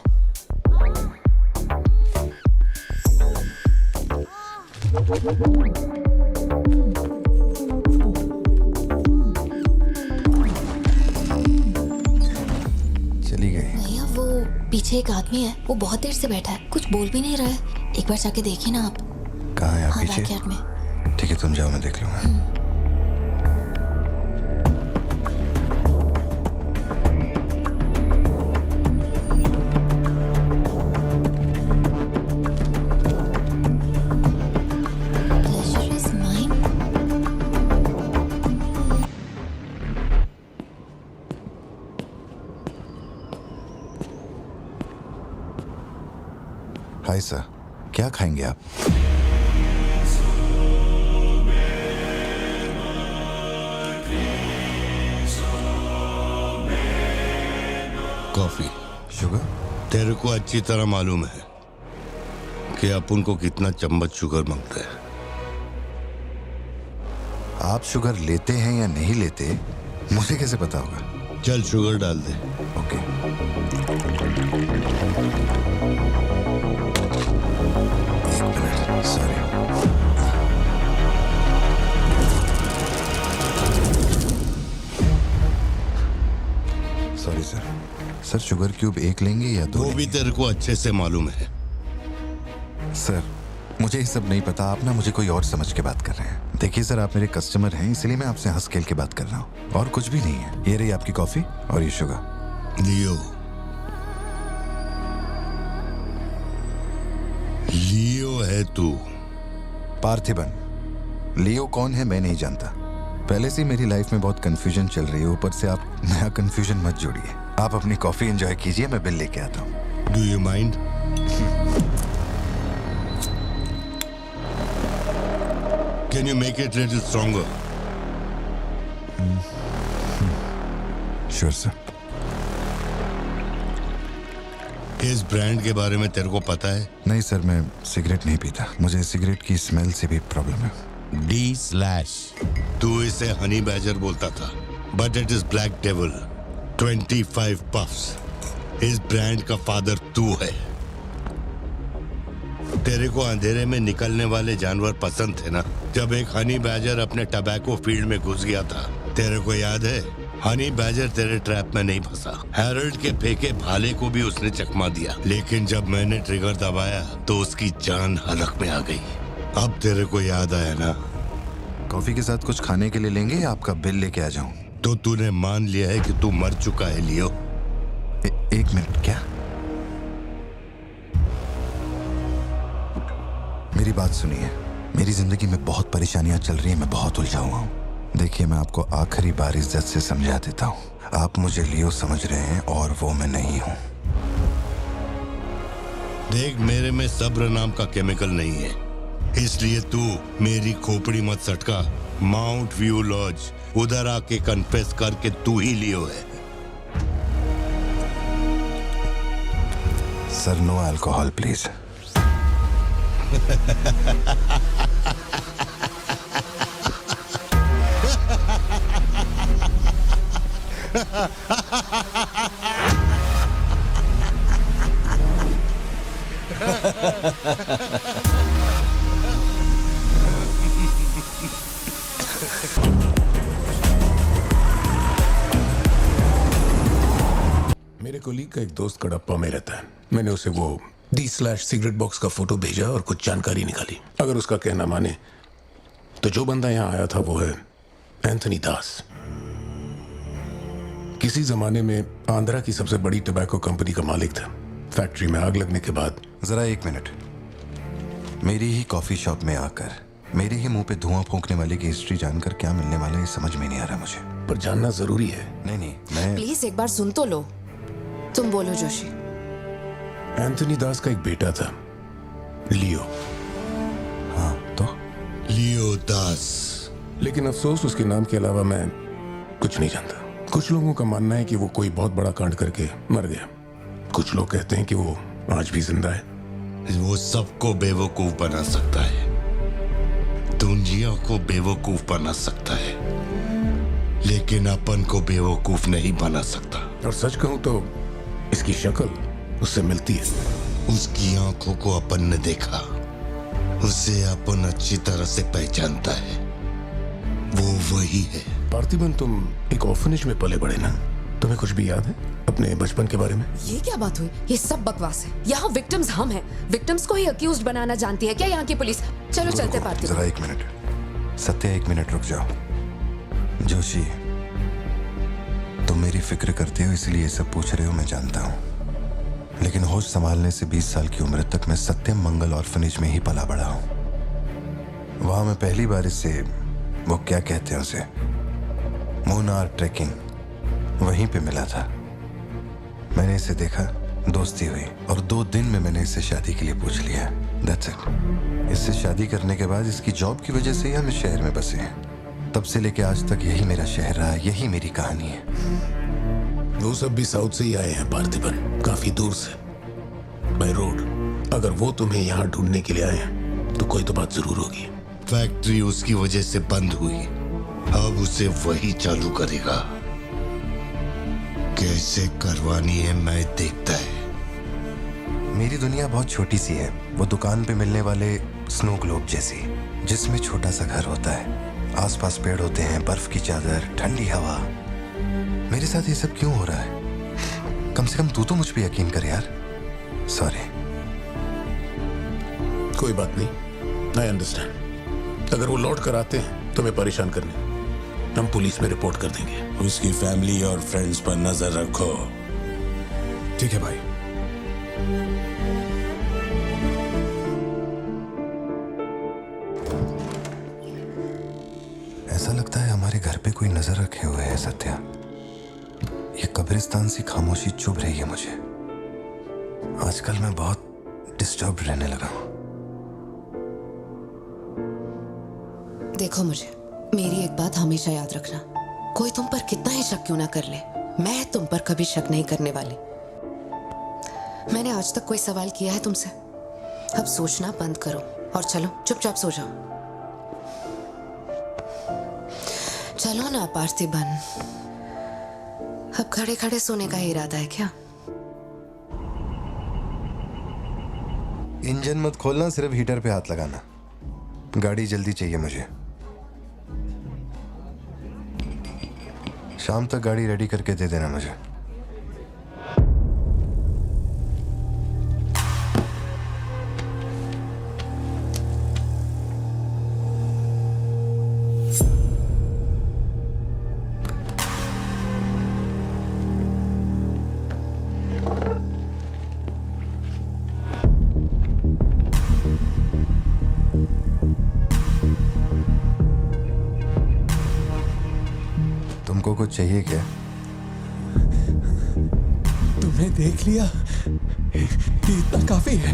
चली गई। भैया वो पीछे एक आदमी है, वो बहुत देर से बैठा है, कुछ बोल भी नहीं रहा है। एक बार जाके देखिए ना आप। कहाँ है आप? हाँ, पीछे? बैकयार्ड में। ठीक है, तुम जाओ, मैं देख लूंगा। Pleasure is mine. Hi sir, क्या खाएंगे आप? कॉफी। शुगर? तेरे को अच्छी तरह मालूम है कि अपन को कितना चम्मच शुगर मांगते हैं। आप शुगर लेते हैं या नहीं लेते, मुझे कैसे पता होगा? चल शुगर डाल दे। ओके। एक minute, sorry. Sorry sir. Sir sugar cube एक लेंगे या दो? वो भी तेरे को अच्छे से मालूम है। सर मुझे ये सब नहीं पता, आप ना मुझे कोई और समझ के बात कर रहे हैं। देखिए सर, आप मेरे कस्टमर हैं, इसलिए मैं आपसे हंस खेल के बात कर रहा हूँ, और कुछ भी नहीं है। ये रही आपकी कॉफी और ये शुगर। लियो। लियो है तू। पार्थिबन। लियो कौन है मैं नहीं जानता। पहले से मेरी लाइफ में बहुत कंफ्यूजन चल रही है, ऊपर से आप नया कंफ्यूजन मत जोड़िए। आप अपनी कॉफी एंजॉय कीजिए, मैं बिल लेके आता हूँ। Do you mind? Can you make it a little stronger? Sure, sir. इस ब्रांड के बारे में तेरे को पता है? नहीं सर, मैं सिगरेट नहीं पीता। मुझे सिगरेट की स्मेल से भी प्रॉब्लम है। D/। तू इसे हनी बैजर बोलता था, but it is black devil. 25 puffs. इस ब्रांड का फादर तू है। तेरे को अंधेरे में निकलने वाले जानवर पसंद थे ना? जब एक हनी बैजर अपने टबैको फील्ड में घुस गया था, तेरे को याद है? हनी बैजर तेरे ट्रैप में नहीं फंसा। हैरोल्ड के फेंके भाले को भी उसने चकमा दिया, लेकिन जब मैंने ट्रिगर दबाया तो उसकी जान हलक में आ गई। अब तेरे को याद आया ना? कॉफी के साथ कुछ खाने के लिए लेंगे या आपका बिल लेके आ जाऊं? तो तूने मान लिया है कि तू मर चुका है लियो? एक मिनट, क्या? मेरी बात सुनिए। मेरी जिंदगी में बहुत परेशानियां चल रही हैं, मैं बहुत उलझा हुआ हूँ। देखिए, मैं आपको आखिरी बार इज्जत से समझा देता हूँ। आप मुझे लियो समझ रहे हैं और वो मैं नहीं हूँ। देख, मेरे में सब्र नाम का केमिकल नहीं है, इसलिए तू मेरी खोपड़ी मत सटका। माउंट व्यू लॉज, उधर आके कन्फेस करके तू ही लियो है। Sir, no alcohol please. मेरे कोलीग का एक दोस्त कडप्पा में रहता है। मैंने उसे वो D/सिगरेट बॉक्स का फोटो भेजा और कुछ जानकारी निकाली। अगर उसका कहना माने तो जो बंदा यहाँ आया था वो है एंथनी दास। किसी जमाने में आंध्रा की सबसे बड़ी टबैको कंपनी का मालिक था। फैक्ट्री में आग लगने के बाद। जरा एक मिनट। मेरी ही कॉफी शॉप में आकर मेरे ही मुंह पे धुआं फूंकने वाले की हिस्ट्री जानकर क्या मिलने वाला है ये समझ में नहीं आ रहा मुझे। पर जानना जरूरी है। नहीं मैं प्लीज एक बार सुन तो लो। तुम बोलो जोशी। एंथनी दास का एक बेटा था, लियो। हाँ तो लियो दास। लेकिन अफसोस उसके नाम के अलावा मैं कुछ नहीं जानता। कुछ लोगों का मानना है कि वो कोई बहुत बड़ा कांड करके मर गया। कुछ लोग कहते हैं कि वो आज भी जिंदा है। वो सबको बेवकूफ बना सकता है, दुनिया को बेवकूफ बना सकता है, लेकिन अपन को बेवकूफ नहीं बना सकता। और सच कहूं तो इसकी शक्ल उससे मिलती है। उसकी आंखों को अपन ने देखा, उसे अपन अच्छी तरह से पहचानता है। वो वही है। पार्थिबन, तुम एक ऑर्फनेज में पले बड़े ना? तुम्हें कुछ भी याद है अपने बचपन के बारे में? ये क्या बात हुई? ये सब बकवास है। यहाँ विक्टिम्स हम हैं। विक्टिम्स को ही अक्यूज्ड बनाना जानती है क्या यहाँ की पुलिस? चलो चलते पार्थिबन। जरा 1 मिनट सत्या, 1 मिनट रुक जाओ। जोशी, तुम मेरी फिक्र करते हो इसलिए ये सब पूछ रहे हो, मैं जानता हूँ। लेकिन होश संभालने से 20 साल की उम्र तक मैं सत्यम मंगल ऑर्फनेज में ही पला बड़ा हूँ। वहां मैं पहली बार इससे, वो क्या कहते हैं उसे, मूनार ट्रेकिंग, वहीं पे मिला था। मैंने इसे देखा, दोस्ती हुई और 2 दिन में मैंने इससे शादी के लिए पूछ लिया। That's it। इससे शादी करने के बाद इसकी जॉब की वजह से ही हम इस शहर में बसे हैं। तब से लेके आज तक यही मेरा शहर रहा, यही मेरी कहानी है। वो सब भी साउथ से ही आए हैं पार्थिबन, काफी दूर से, बाय रोड। अगर वो तुम्हें यहाँ ढूंढने के लिए आए हैं तो कोई तो बात जरूर होगी। फैक्ट्री उसकी वजह से बंद हुई, अब उसे वही चालू करेगा। कैसे करवानी है मैं देखता है। मेरी दुनिया बहुत छोटी सी है, वो दुकान पे मिलने वाले स्नो ग्लोब जैसी, जिसमें छोटा सा घर होता है, आसपास पेड़ होते हैं, बर्फ की चादर, ठंडी हवा। मेरे साथ ये सब क्यों हो रहा है? कम से कम तू तो मुझ पे यकीन कर यार। सॉरी। कोई बात नहीं, आई अंडरस्टैंड। अगर वो लौट कर आते हैं तुम्हें परेशान करने, हम पुलिस में रिपोर्ट कर देंगे। उसकी फैमिली और फ्रेंड्स पर नजर रखो। ठीक है भाई। ऐसा लगता है हमारे घर पे कोई नजर रखे हुए है सत्या। ये कब्रिस्तान सी खामोशी चुभ रही है मुझे। आजकल मैं बहुत डिस्टर्ब रहने लगा हूं। देखो मुझे, मेरी एक बात हमेशा याद रखना, कोई तुम पर कितना ही शक क्यों ना कर ले, मैं तुम पर कभी शक नहीं करने वाली। मैंने आज तक कोई सवाल किया है तुमसे? अब सोचना बंद करो और चलो चुपचाप सो जाओ। चलो ना पार्थिबन। अब खड़े खड़े सोने का ही इरादा है क्या? इंजन मत खोलना, सिर्फ हीटर पे हाथ लगाना। गाड़ी जल्दी चाहिए मुझे। शाम तक गाड़ी रेडी करके दे देना मुझे। तुमको कुछ चाहिए क्या? तुमने देख लिया, इतना काफी है।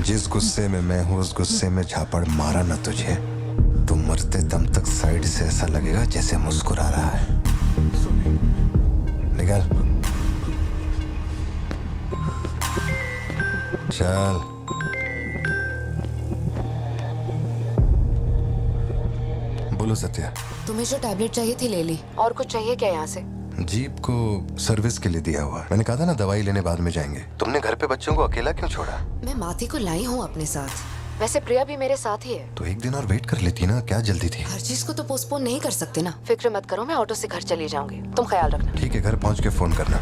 जिस गुस्से में मैं हूं उस गुस्से में झापड़ मारा ना तुझे, तुम मरते दम तक साइड से ऐसा लगेगा जैसे मुस्कुरा रहा है। निकल चल। बोलो सत्या। तुम्हें जो टैबलेट चाहिए थी ले ली, और कुछ चाहिए क्या यहाँ से? जीप को सर्विस के लिए दिया हुआ। मैंने कहा था ना दवाई लेने बाद में जाएंगे। तुमने घर पे बच्चों को अकेला क्यों छोड़ा? मैं माथी को लाई हूँ अपने साथ। वैसे प्रिया भी मेरे साथ ही है। तो एक दिन और वेट कर लेती ना, क्या जल्दी थी? हर चीज को तो पोस्टपोन नहीं कर सकते ना। फिक्र मत करो, मैं ऑटो से घर चली जाऊंगी, तुम ख्याल रखना। ठीक है, घर पहुंच के फोन करना।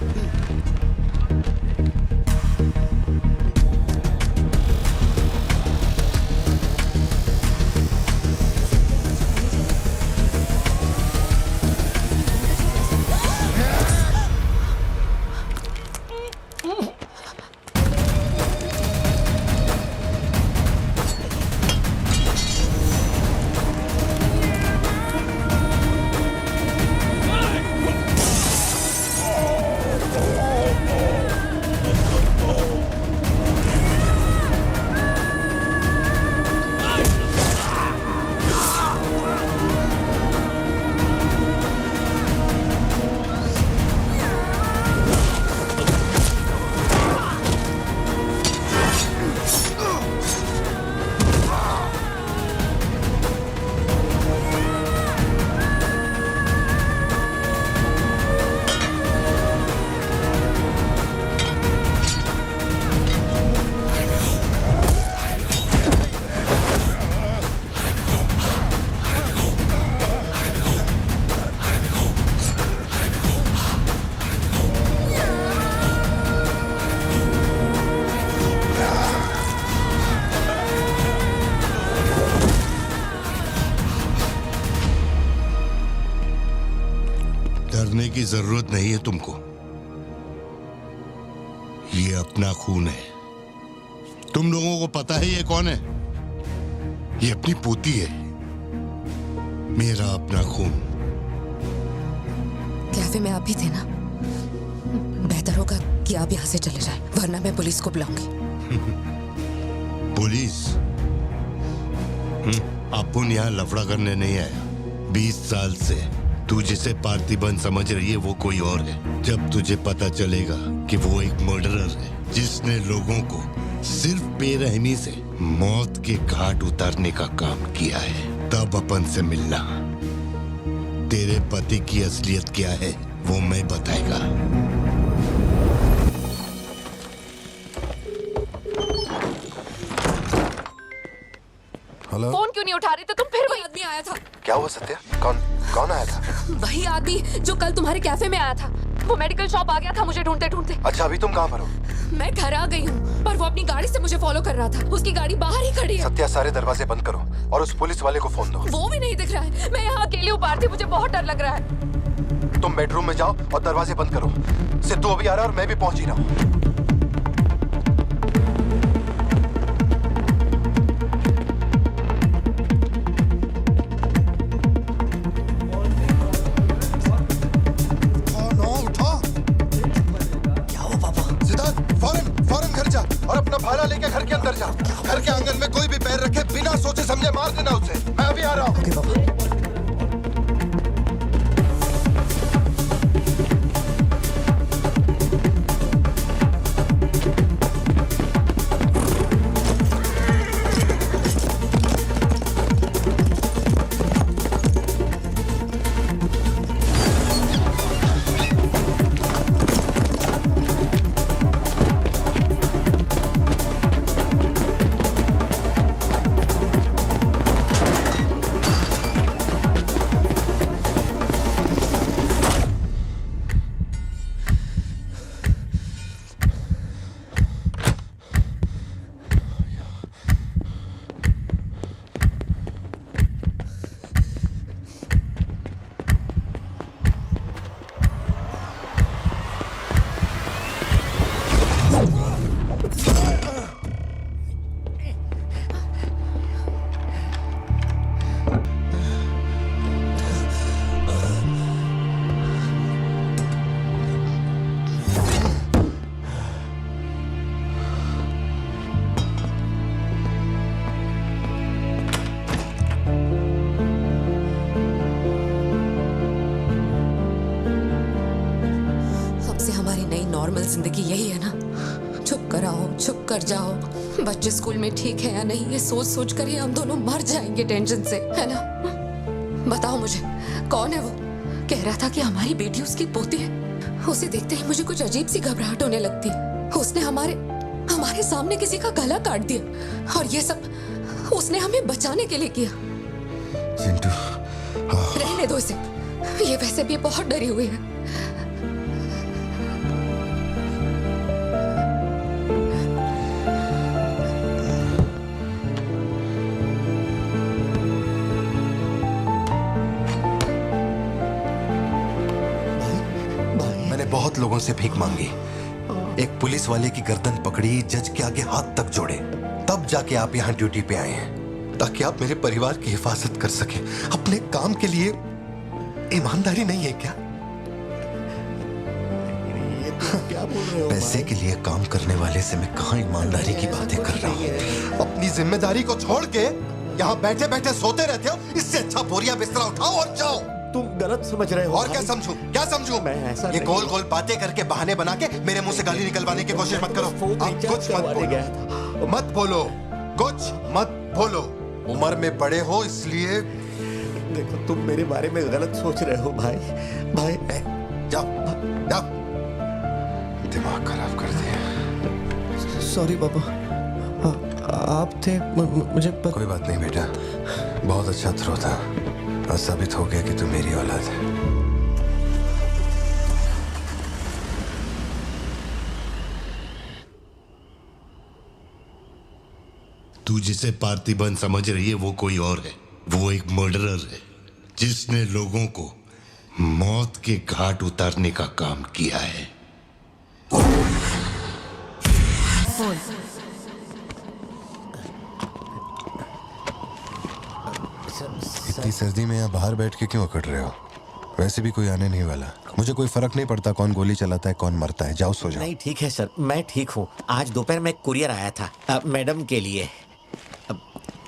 डरने की जरूरत नहीं है तुमको। ये अपना खून है। तुम लोगों को पता है ये कौन है? ये अपनी पोती है। मेरा अपना खून। कैफे में आप भी थे ना? बेहतर होगा कि आप यहाँ से चले जाएं, वरना मैं पुलिस को बुलाऊंगी। पुलिस? अपन यहाँ लफड़ा करने नहीं आया। 20 साल से तू जिसे पार्थिबन समझ रही है वो कोई और है। जब तुझे पता चलेगा कि वो एक मर्डरर है जिसने लोगों को सिर्फ बेरहमी से मौत के घाट उतारने का काम किया है, तब अपन से मिलना। तेरे पति की असलियत क्या है वो मैं बताएगा। हेलो। फोन क्यों नहीं उठा रहे थे तुम? फिर वही आदमी आया था। क्या हुआ सत्या? कौन आया था? वही आदमी जो कल तुम्हारे कैफे में आया था। वो मेडिकल शॉप आ गया था मुझे ढूंढते ढूंढते। अच्छा, अभी तुम कहाँ पर हो? मैं घर आ गई हूँ, पर वो अपनी गाड़ी से मुझे फॉलो कर रहा था। उसकी गाड़ी बाहर ही खड़ी है। सत्या, सारे दरवाजे बंद करो और उस पुलिस वाले को फोन दो। वो भी नहीं दिख रहा है। मैं यहाँ अकेली हूँ पार्थी, मुझे बहुत डर लग रहा है। तुम बेडरूम में जाओ और दरवाजे बंद करो। सिद्धू अभी आ रहा है और मैं भी पहुंच ही रहा हूँ। और अपना भाला लेके घर के अंदर जा। घर के आंगन में कोई भी पैर रखे बिना सोचे समझे मार देना उसे। मैं अभी आ रहा हूँ। जिंदगी यही है ना, चुप कर आओ, चुप कर जाओ। बच्चे स्कूल में ठीक है या नहीं, ये सोच सोच कर ही हम दोनों मर जाएंगे टेंशन से, है ना? बताओ मुझे, कौन है वो? कह रहा था कि हमारी बेटी उसकी पोती है। उसे देखते ही मुझे कुछ अजीब सी घबराहट होने लगती है। उसने हमारे सामने किसी का गला काट दिया, और ये सब उसने हमें बचाने के लिए किया। चिंटू, रहने दो इसे, ये वैसे भी बहुत डरी हुई है। बहुत लोगों से भीख मांगी, एक पुलिस वाले की गर्दन पकड़ी, जज के आगे हाथ तक जोड़े, तब जाके आप यहाँ ड्यूटी पे आए हैं, ताकि आप मेरे परिवार की हिफाजत कर सके। अपने काम के लिए ईमानदारी नहीं है क्या? क्या बोल रहे हो? पैसे के लिए काम करने वाले से मैं कहाँ ईमानदारी की बातें कर रहा हूँ? अपनी जिम्मेदारी को छोड़ के यहाँ बैठे बैठे सोते रहते हो। इससे अच्छा बोरिया बिस्तरा उठाओ और जाओ। तुम गलत समझ रहे हो। और क्या समझूं? क्या समझूं? मैं ऐसा ये गोल गोल बातें करके बहाने बना के मेरे मुंह से गाली निकलवाने की कोशिश मत करो। आप कुछ मत बोलो, कुछ मत बोलो। उम्र में बड़े हो इसलिए। देखो, तुम मेरे बारे में गलत सोच रहे हो भाई। जाओ जाओ, दिमाग खराब कर दिया। सॉरी पापा, आप थे, मुझे कोई बात नहीं बेटा, बहुत अच्छा थ्रो था। आज साबित हो गया कि तू मेरी औलाद है। तू जिसे पार्थिबन समझ रही है वो कोई और है। वो एक मर्डरर है जिसने लोगों को मौत के घाट उतारने का काम किया है। इतनी सर्दी में यहाँ बाहर बैठ के क्यों अकड़ रहे हो? वैसे भी कोई आने नहीं वाला। मुझे कोई फर्क नहीं पड़ता कौन गोली चलाता है कौन मरता है। जाओ सो जाओ। नहीं ठीक है सर, मैं ठीक हूँ। आज दोपहर में कुरियर आया था मैडम के लिए।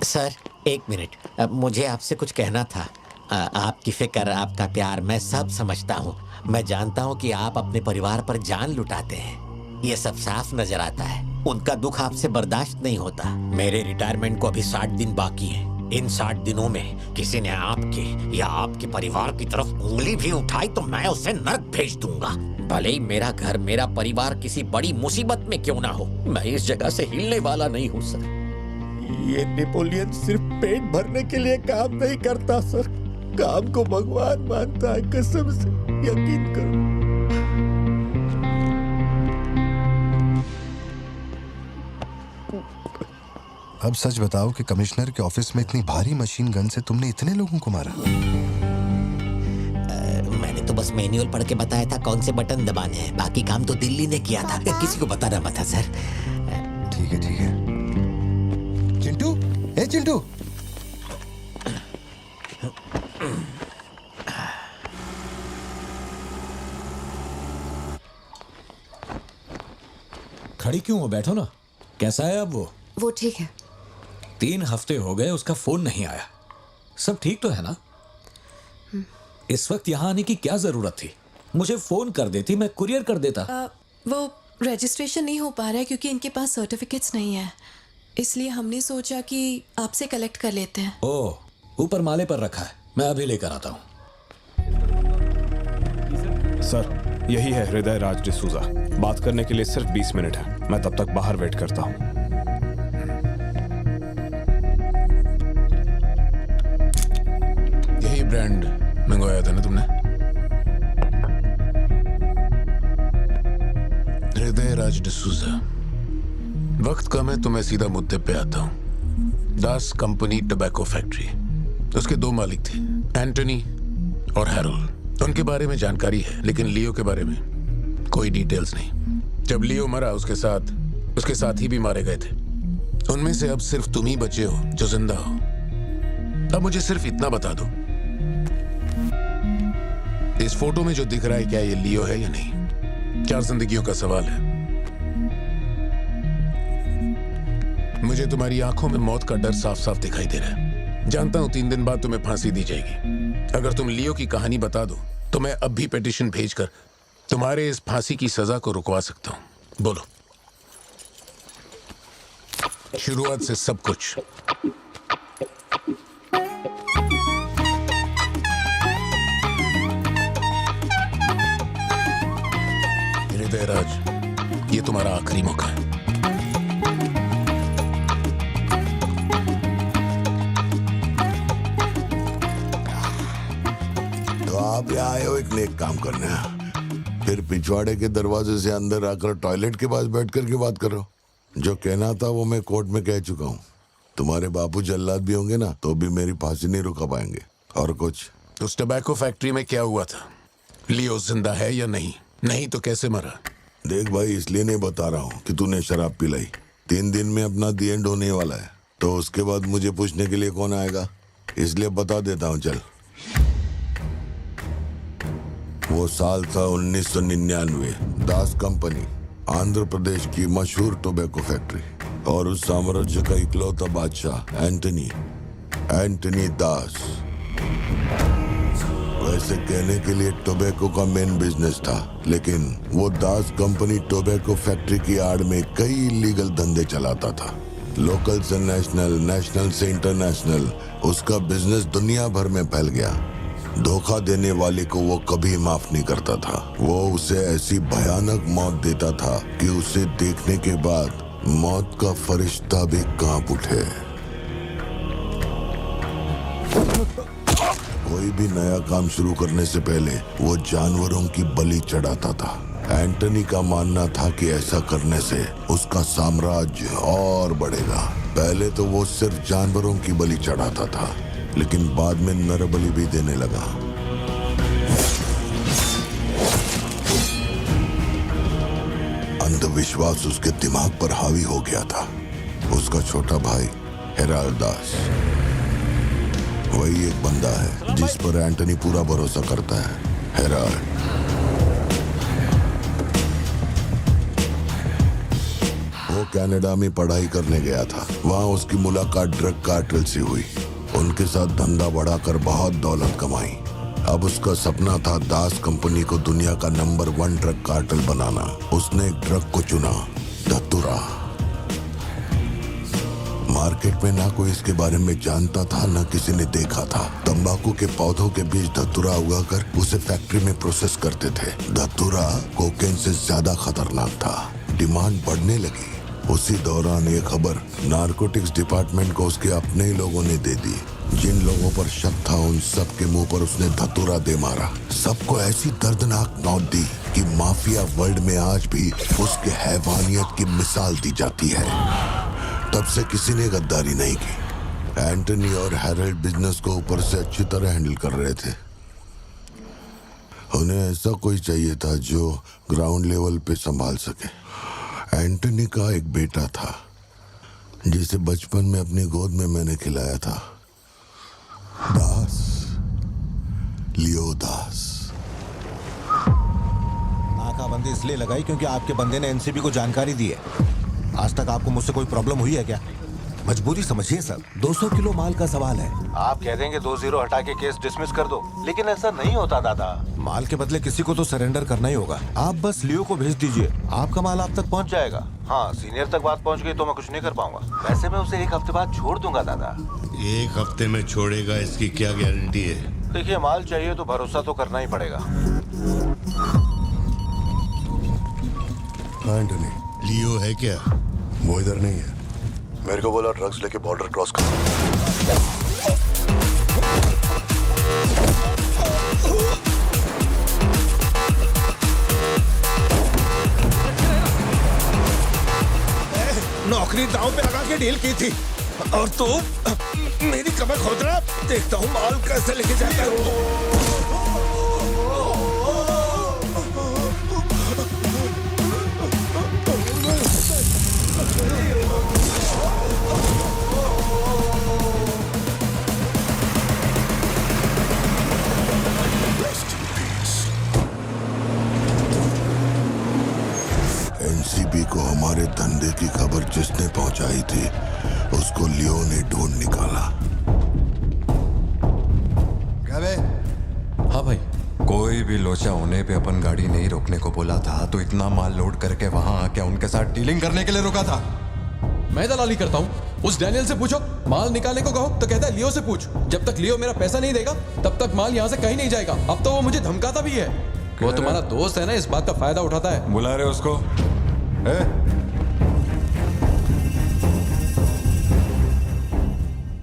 सर एक मिनट, मुझे आपसे कुछ कहना था। आपकी फिक्र, आपका प्यार मैं सब समझता हूँ। मैं जानता हूँ कि आप अपने परिवार पर जान लुटाते हैं, ये सब साफ नजर आता है। उनका दुख आपसे बर्दाश्त नहीं होता। मेरे रिटायरमेंट को अभी 60 दिन बाकी है। इन 60 दिनों में किसी ने आपके या आपके परिवार की तरफ उंगली भी उठाई तो मैं उसे नर्क भेज दूंगा। भले ही मेरा घर, मेरा परिवार किसी बड़ी मुसीबत में क्यों ना हो, मैं इस जगह से हिलने वाला नहीं हूँ सर। ये नेपोलियन सिर्फ पेट भरने के लिए काम नहीं करता सर, काम को भगवान मानता है। कसम से यकीन करो। अब सच बताओ कि कमिश्नर के ऑफिस में इतनी भारी मशीन गन से तुमने इतने लोगों को मारा? मैंने तो बस मैनुअल पढ़ के बताया था कौन से बटन दबाने हैं, बाकी काम तो दिल्ली ने किया था। किसी को बताना मत था सर। ठीक है ठीक है। चिंटू, ए चिंटू। खड़ी क्यों हो? बैठो ना। कैसा है अब वो ठीक है। 3 हफ्ते हो गए उसका फोन नहीं आया। सब ठीक तो है ना? इस वक्त यहाँ आने की क्या जरूरत थी? मुझे फोन कर देती, मैं कुरियर कर देता। वो रजिस्ट्रेशन नहीं हो पा रहा है क्योंकि इनके पास सर्टिफिकेट्स नहीं है, इसलिए हमने सोचा कि आपसे कलेक्ट कर लेते हैं। ओह, ऊपर माले पर रखा है, मैं अभी लेकर आता हूँ। सर, यही है हृदय राज डिसूजा। बात करने के लिए सिर्फ 20 मिनट है। मैं तब तक बाहर वेट करता हूँ। यही ब्रांड मंगवाया था ना तुमने? हृदय राज डिसूजा। वक्त कम है तो मैं सीधा मुद्दे पे आता हूँ। दास कंपनी टबैको फैक्ट्री, उसके 2 मालिक थे, एंटनी और हैरोल्ड। उनके बारे में जानकारी है, लेकिन लियो के बारे में कोई डिटेल्स नहीं। जब लियो मरा उसके साथी भी मारे गए थे। उनमें से अब सिर्फ तुम ही बचे हो जो जिंदा हो। अब मुझे सिर्फ इतना बता दो, इस फोटो में जो दिख रहा है क्या ये लियो है या नहीं? 4 जिंदगियों का सवाल है। मुझे तुम्हारी आंखों में मौत का डर साफ साफ दिखाई दे रहा है। जानता हूं 3 दिन बाद तुम्हें फांसी दी जाएगी। अगर तुम लियो की कहानी बता दो तो मैं अब भी पिटीशन भेजकर तुम्हारे इस फांसी की सजा को रुकवा सकता हूं। बोलो। शुरुआत से सब कुछ। हृदय राज, ये तुम्हारा आखिरी मौका है। आप यहाँ आए हो एक नेक काम करने, फिर पिछवाड़े के दरवाजे से अंदर आकर टॉयलेट के पास बैठ कर के बात कर रहे हो। जो कहना था वो मैं कोर्ट में कह चुका हूँ। तुम्हारे बापू जल्लाद भी होंगे ना तो भी मेरी फांसी नहीं रुका पाएंगे। और कुछ? उस टबैको फैक्ट्री में क्या हुआ था? लियो जिंदा है या नहीं? नहीं तो कैसे मरा? देख भाई, इसलिए नहीं बता रहा हूँ कि तूने शराब पिलाई। 3 दिन में अपना दी एंड होने वाला है, तो उसके बाद मुझे पूछने के लिए कौन आएगा? इसलिए बता देता हूँ। चल, वो साल था 1999। दास कंपनी, आंध्र प्रदेश की मशहूर टोबैको फैक्ट्री, और उस साम्राज्य का इकलौता बादशाह एंटनी दास। वैसे कहने के लिए टोबैको का मेन बिजनेस था, लेकिन वो दास कंपनी टोबैको फैक्ट्री की आड़ में कई इलीगल धंधे चलाता था। लोकल से नेशनल, नेशनल से इंटरनेशनल, उसका बिजनेस दुनिया भर में फैल गया। धोखा देने वाले को वो कभी माफ नहीं करता था। वो उसे ऐसी भयानक मौत देता था कि उसे देखने के बाद मौत का फरिश्ता भी कांप उठे। कोई भी नया काम शुरू करने से पहले वो जानवरों की बलि चढ़ाता था। एंटनी का मानना था कि ऐसा करने से उसका साम्राज्य और बढ़ेगा। पहले तो वो सिर्फ जानवरों की बलि चढ़ाता था, लेकिन बाद में नर बलि भी देने लगा। विश्वास उसके दिमाग पर हावी हो गया था। उसका छोटा भाई हेराल्ड दास, वही एक बंदा है जिस पर एंटनी पूरा भरोसा करता है। हेराल्ड वो कनाडा में पढ़ाई करने गया था। वहां उसकी मुलाकात ड्रग कार्टेल से हुई। उनके साथ धंधा बढ़ाकर बहुत दौलत कमाई। अब उसका सपना था दास कंपनी को दुनिया का नंबर 1 ड्रग कार्टेल बनाना। उसने एक ड्रग को चुना, धतूरा। मार्केट में ना कोई इसके बारे में जानता था, ना किसी ने देखा था। तंबाकू के पौधों के बीच धतूरा उगाकर उसे फैक्ट्री में प्रोसेस करते थे। धतूरा कोकेन से ज्यादा खतरनाक था। डिमांड बढ़ने लगी। उसी दौरान ये खबर नारकोटिक्स डिपार्टमेंट को उसके अपने ही लोगों ने दे दी। जिन लोगों पर शक था उन सब के मुंह पर उसने धतूरा दे मारा। सबको ऐसी दर्दनाक मौत दी कि माफिया वर्ल्ड में आज भी उसके हैवानियत की मिसाल दी जाती है। तब से किसी ने गद्दारी नहीं की। एंटनी और हैरल्ड बिजनेस को ऊपर से अच्छी तरह हैंडल कर रहे थे। उन्हें ऐसा कोई चाहिए था जो ग्राउंड लेवल पे संभाल सके। एंटनी का एक बेटा था जिसे बचपन में अपनी गोद में मैंने खिलाया था, दास, लियो दास। नाकाबंदी इसलिए लगाई क्योंकि आपके बंदे ने एनसीबी को जानकारी दी है। आज तक आपको मुझसे कोई प्रॉब्लम हुई है क्या? मजबूरी समझिए सर, 200 किलो माल का सवाल है। आप कह देंगे 2-0 हटा के केस डिसमिस कर दो, लेकिन ऐसा नहीं होता दादा। माल के बदले किसी को तो सरेंडर करना ही होगा। आप बस लियो को भेज दीजिए, आपका माल आप तक पहुंच जाएगा। हाँ, सीनियर तक बात पहुंच गई तो मैं कुछ नहीं कर पाऊंगा। वैसे मैं उसे 1 हफ्ते बाद छोड़ दूंगा दादा। 1 हफ्ते में छोड़ेगा इसकी क्या गारंटी है? देखिए, माल चाहिए तो भरोसा तो करना ही पड़ेगा। एंटनी, लियो है क्या? वो इधर नहीं है। मेरे को बोला ड्रग्स लेके बॉर्डर क्रॉस कर। नौकरी दांव पे लगा के डील की थी और तू मेरी कमर खोद रहा। देखता हूँ माल कैसे लेके जाता है। एनसीबी को हमारे धंधे की खबर जिसने पहुंचाई थी उसको लियो ने ढूंढ निकाला। क्या बे? हाँ भाई, कोई भी लोचा होने पे अपन गाड़ी नहीं रोकने को बोला था तो इतना माल लोड करके वहां आके उनके साथ डीलिंग करने के लिए रुका था। मैं दलाली करता हूँ? उस डैनियल से पूछो। माल निकालने को कहो तो कहता है लियो से पूछ। जब तक लियो मेरा पैसा नहीं देगा तब तक माल यहाँ से कहीं नहीं जाएगा। अब तो वो मुझे धमकाता भी है। वो तुम्हारा दोस्त है ना, इस बात का फायदा उठाता है। बुला रहे उसको?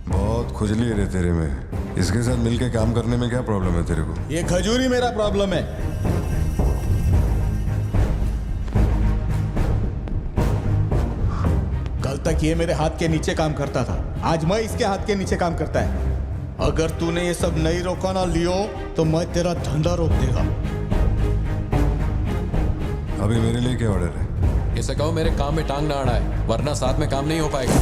बहुत खुजली है रे तेरे में। इसके साथ मिलके काम करने में क्या प्रॉब्लम है तेरे को? ये खजूरी मेरा प्रॉब्लम है। कल तक ये मेरे हाथ के नीचे काम करता था, आज मैं इसके हाथ के नीचे काम करता है। अगर तूने ये सब नहीं रोका ना लियो तो मैं तेरा धंधा रोक देगा। अभी मेरे लिए क्या ऑर्डर है? इसे कहो मेरे काम में टांग ना अड़ा है, वरना साथ में काम नहीं हो पाएगा।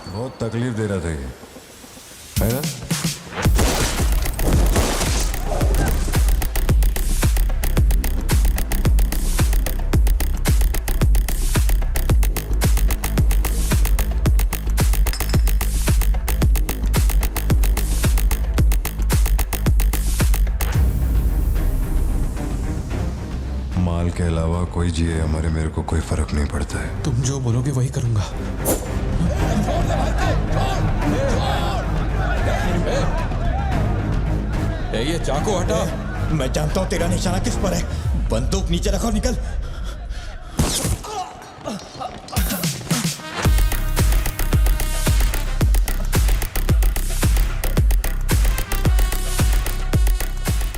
बहुत तकलीफ दे रहा था ये, है ना? माल के अलावा कोई जिए हमारे, मेरे को कोई फर्क नहीं पड़ता है। तुम जो बोलोगे वही करूंगा। ये चाकू हटा। मैं जानता हूं तेरा निशाना किस पर है। बंदूक नीचे रखो, निकल।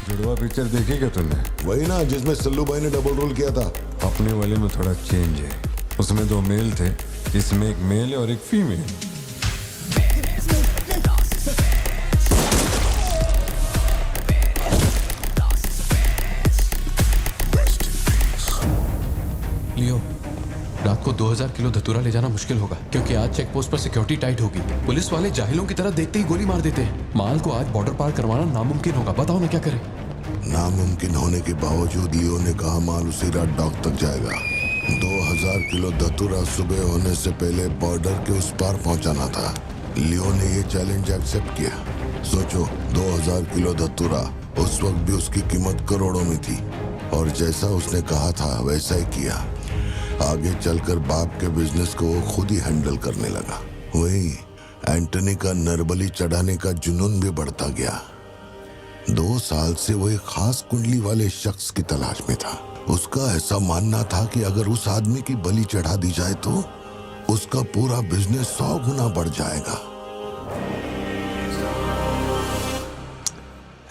जुड़वा पिक्चर देखी क्या तुमने? वही ना जिसमें सल्लू भाई ने डबल रोल किया था। अपने वाले में थोड़ा चेंज है। उसमें 2 मेल थे, इसमें एक मेल और एक फीमेल। लियो, रात को 2000 किलो धतूरा ले जाना मुश्किल होगा क्योंकि आज चेक पोस्ट पर सिक्योरिटी टाइट होगी। पुलिस वाले जाहिलों की तरह देखते ही गोली मार देते हैं। माल को आज बॉर्डर पार करवाना नामुमकिन होगा। बताओ ना क्या करें? नामुमकिन होने के बावजूद लियो ने कहा माल उसी रात डॉक तक जाएगा। 2000 किलो धतूरा सुबह होने से पहले बॉर्डर के उस पार पहुंचाना था। लियो ने ये चैलेंज एक्सेप्ट किया। सोचो, 2000 किलो धतूरा, उस वक्त भी उसकी कीमत करोड़ों में थी और जैसा उसने कहा था वैसा ही किया। आगे चलकर बाप के बिजनेस को वो खुद ही हैंडल करने लगा। वही एंटनी का नरबली चढ़ाने का जुनून भी बढ़ता गया। 2 साल से वो एक खास कुंडली वाले शख्स की तलाश में था। उसका ऐसा मानना था कि अगर उस आदमी की बलि चढ़ा दी जाए तो उसका पूरा बिजनेस 100 गुना बढ़ जाएगा।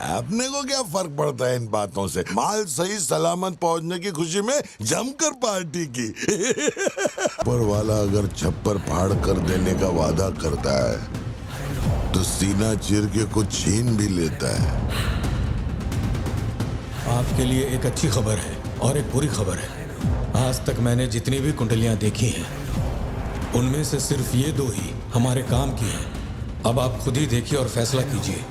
अपने को क्या फर्क पड़ता है इन बातों से? माल सही सलामत पहुंचने की खुशी में जमकर पार्टी की। ऊपर वाला अगर छप्पर फाड़ कर देने का वादा करता है तो सीना चीर के कुछ छीन भी लेता है। आपके लिए एक अच्छी खबर है और एक बुरी खबर है। आज तक मैंने जितनी भी कुंडलियां देखी हैं उनमें से सिर्फ ये 2 ही हमारे काम की हैं। अब आप खुद ही देखिए और फैसला कीजिए।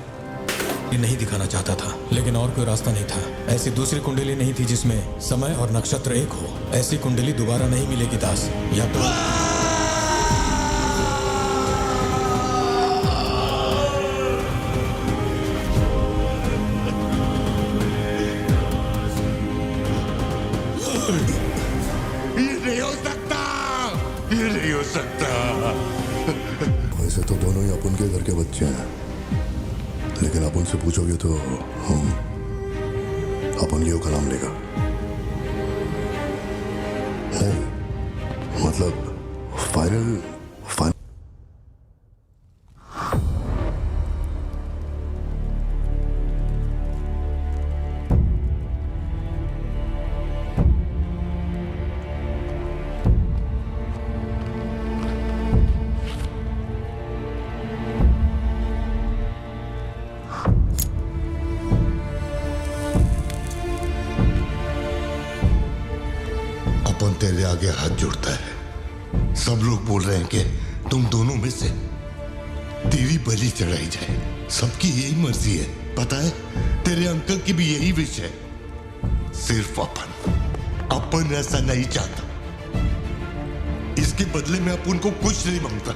ये नहीं दिखाना चाहता था लेकिन और कोई रास्ता नहीं था। ऐसी दूसरी कुंडली नहीं थी जिसमें समय और नक्षत्र एक हो। ऐसी कुंडली दोबारा नहीं मिलेगी दास। या तो वैसे तो दोनों ही अपन के घर के बच्चे हैं, लेकिन आप उनसे पूछोगे तो अपन लियो का नाम लेगा। नहीं, मतलब फाइनल तेरे आगे हाथ जोड़ता है। सब लोग बोल रहे हैं कि तुम दोनों में से तेरी बलि चढ़ाई जाए। सबकी यही मर्जी है। पता है, तेरे अंकल की भी यही विश है। सिर्फ अपन ऐसा नहीं चाहता। इसके बदले में अपन को कुछ नहीं मांगता।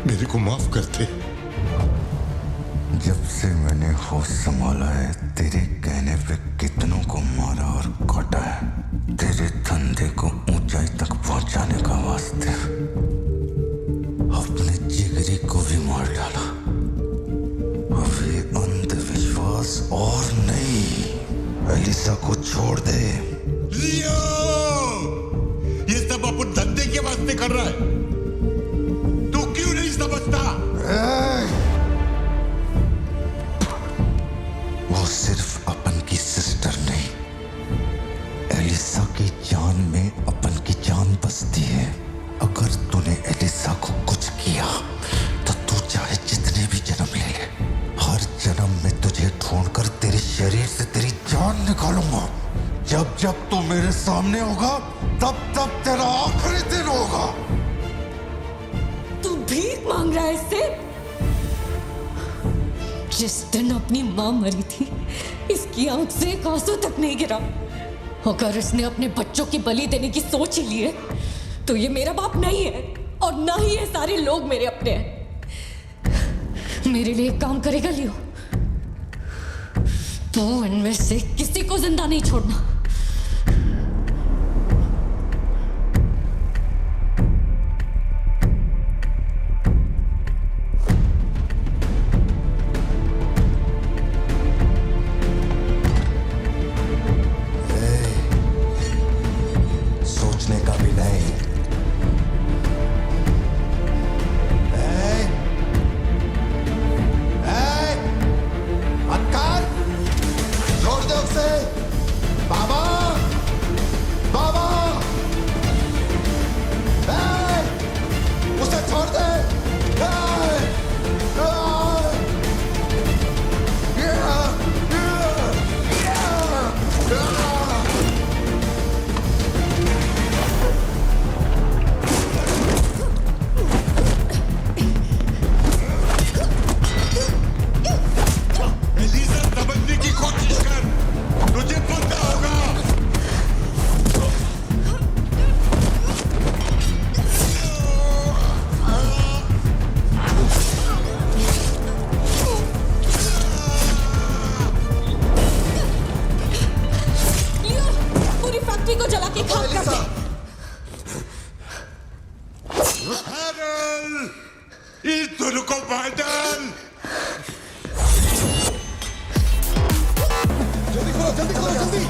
मेरे को माफ करते। जब से मैंने होश संभाला है तेरे कहने पे कितनों को मारा और काटा है। तेरे धंधे को ऊंचाई तक पहुंचाने का वास्ते अपने जिगरी को भी मार डाला। अब ये अंधविश्वास और नहीं। एलिसा को छोड़ दे। लियो, ये सब अपन धंधे के वास्ते कर रहा है। तू क्यों नहीं समझता? वो सिर्फ अपन की सिस्टर नहीं, एलिसा की जान में अपन की जान बसती है। अगर तूने एलिसा को कुछ किया तो तू चाहे जितने भी जन्म ले ले, हर जन्म में तुझे ढूंढकर तेरे शरीर से तेरी जान निकालूंगा। जब जब तू मेरे सामने होगा तब तब तेरा आखिरी दिन होगा। तू भीख मांग रहा है इससे? जिस दिन अपनी मां मरी थी इसकी आंख से एक आंसू तक नहीं गिरा। अगर इसने अपने बच्चों की बलि देने की सोच ही ली है तो ये मेरा बाप नहीं है और ना ही ये सारे लोग मेरे अपने हैं। मेरे लिए एक काम करेगा लियो, तो इनमें से किसी को जिंदा नहीं छोड़ना। बाबा भाग कर इस दोनों को बादल जल्दी करो जल्दी करो जल्दी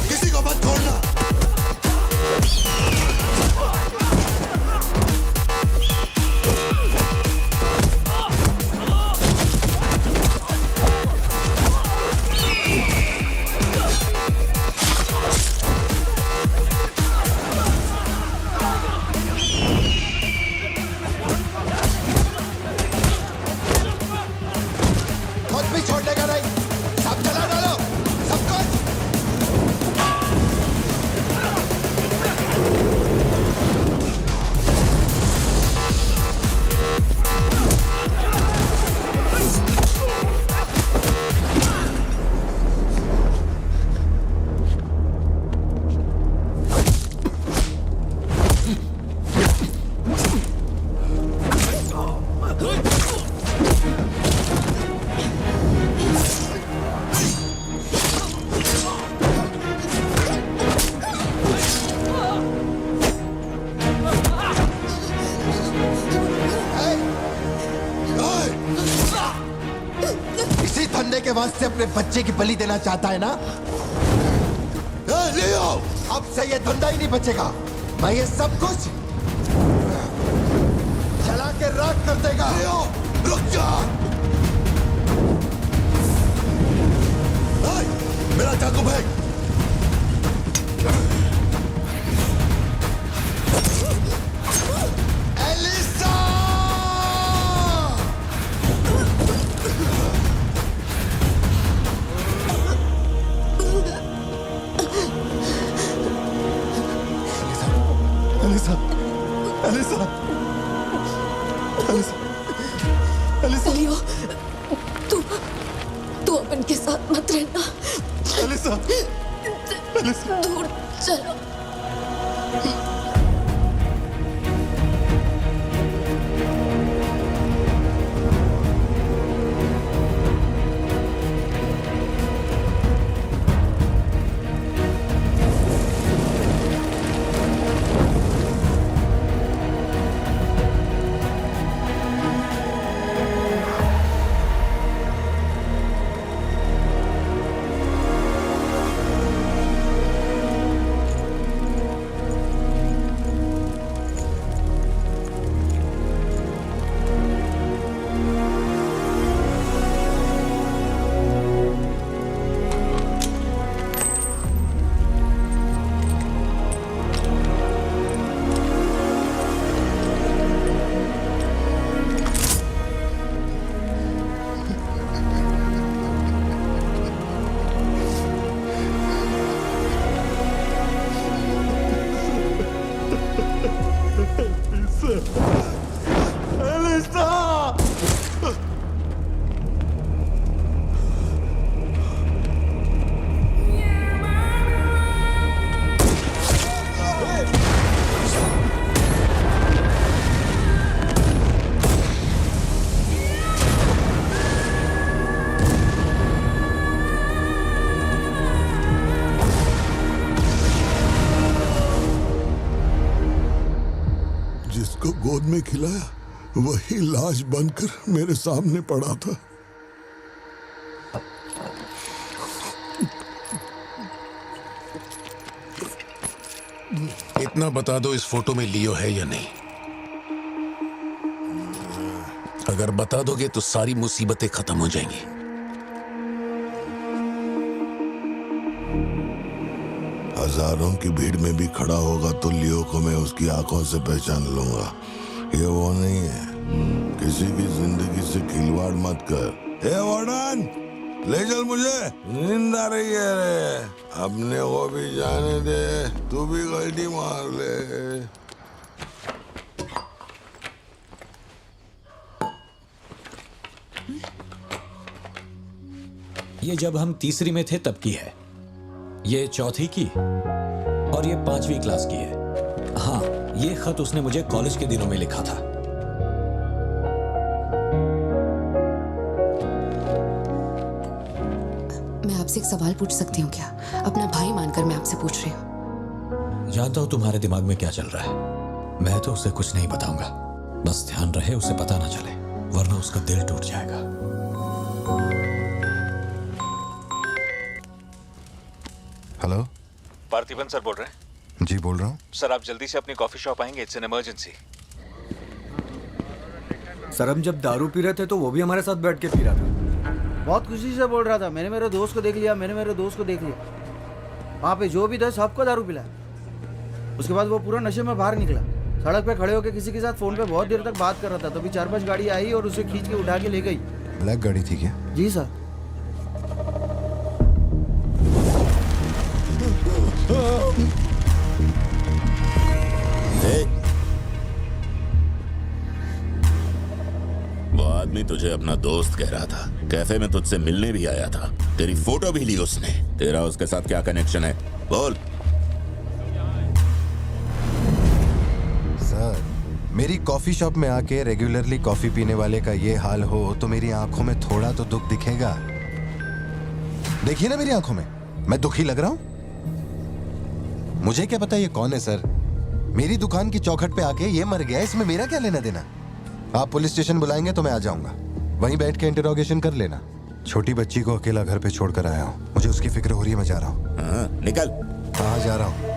किसी को मत छोड़ना। खुद भी छोड़ने का नहीं, सब जला डालो, सब कुछ। इसी धंधे के वास्ते अपने बच्चे की बलि देना चाहता है ना? लियो, अब से ये धंधा ही नहीं बचेगा। मैं ये सब कुछ जला के राख कर देगा। लियो, रुक जा। मेरा चाकू फेंक। Elisa! Elisa Elisa Elisa Elisa Leo, तू अपन के साथ मत रहना। एलिसा एलिसा दूर चलो। जिसको गोद में खिलाया वही लाश बनकर मेरे सामने पड़ा था। इतना बता दो, इस फोटो में लियो है या नहीं? अगर बता दोगे तो सारी मुसीबतें खत्म हो जाएंगी। हजारों की भीड़ में भी खड़ा होगा तो लियो को मैं उसकी आंखों से पहचान लूंगा। ये वो नहीं है। किसी की जिंदगी से खिलवाड़ मत कर। ए वार्डन, ले चल मुझे, नींद आ रही है रे। अपने को भी जाने दे, तू भी गलती मार ले। ये जब हम तीसरी में थे तब की है, ये चौथी की और ये 5वीं क्लास की है। हाँ, ये खत उसने मुझे कॉलेज के दिनों में लिखा था। मैं आपसे एक सवाल पूछ सकती हूँ क्या? अपना भाई मानकर मैं आपसे पूछ रही हूँ। जानता हूं तुम्हारे दिमाग में क्या चल रहा है। मैं तो उसे कुछ नहीं बताऊंगा, बस ध्यान रहे उसे पता ना चले, वरना उसका दिल टूट जाएगा। हेलो, पार्थिबन सर बोल रहे हैं? जी बोल रहा हूँ। सर आप जल्दी से अपनी कॉफी शॉप आएंगे, इट्स एन इमरजेंसी। सर हम जब दारू पी रहे थे तो वो भी हमारे साथ बैठ के पी रहा था। बहुत खुशी से बोल रहा था, मैंने मेरे दोस्त को देख लिया, मैंने मेरे दोस्त को देख लिया। वहाँ पे जो भी था सबको दारू पिलाया। उसके बाद वो पूरा नशे में बाहर निकला, सड़क पे खड़े होकर किसी के साथ फोन पे बहुत देर तक बात कर रहा था। तभी 4-5 गाड़ी आई और उसे खींच के उठा के ले गई। ब्लैक गाड़ी थी क्या? जी सर। वो आदमी तुझे अपना दोस्त कह रहा था, कैफे में तुझसे मिलने भी आया था, तेरी फोटो भी ली उसने। तेरा उसके साथ क्या कनेक्शन है, बोल। सर, मेरी कॉफी शॉप में आके रेगुलरली कॉफी पीने वाले का ये हाल हो तो मेरी आंखों में थोड़ा तो दुख दिखेगा। देखिए ना मेरी आंखों में, मैं दुखी लग रहा हूं? मुझे क्या पता ये कौन है सर? मेरी दुकान की चौखट पे आके ये मर गया, इसमें मेरा क्या लेना देना? आप पुलिस स्टेशन बुलाएंगे तो मैं आ जाऊंगा, वहीं बैठ के इंटरोगेशन कर लेना। छोटी बच्ची को अकेला घर पे छोड़कर आया हूँ, मुझे उसकी फिक्र हो रही है, मैं जा रहा हूँ। निकल। हाँ जा रहा हूँ।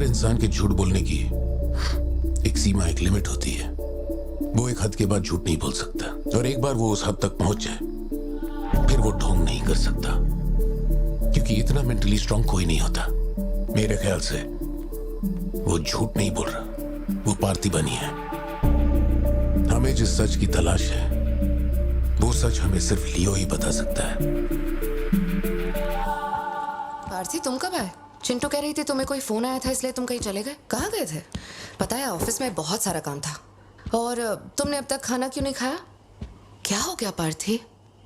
इंसान के झूठ बोलने की एक सीमा, एक लिमिट होती है। वो एक हद के बाद झूठ नहीं बोल सकता, और एक बार वो उस हद तक पहुंच जाए फिर वो ढोंग नहीं कर सकता, क्योंकि इतना मेंटली स्ट्रांग कोई नहीं होता। मेरे ख्याल से वो झूठ नहीं बोल रहा, वो पार्थिबन ही है। हमें जिस सच की तलाश है वो सच हमें सिर्फ लियो ही बता सकता है। पार्थी, तुम कब आए? चिंटू कह रही थी तुम्हें कोई फोन आया था इसलिए तुम कहीं चले गए। कहाँ गए थे? पता है ऑफिस में बहुत सारा काम था। और तुमने अब तक खाना क्यों नहीं खाया? क्या हो गया पार्थी?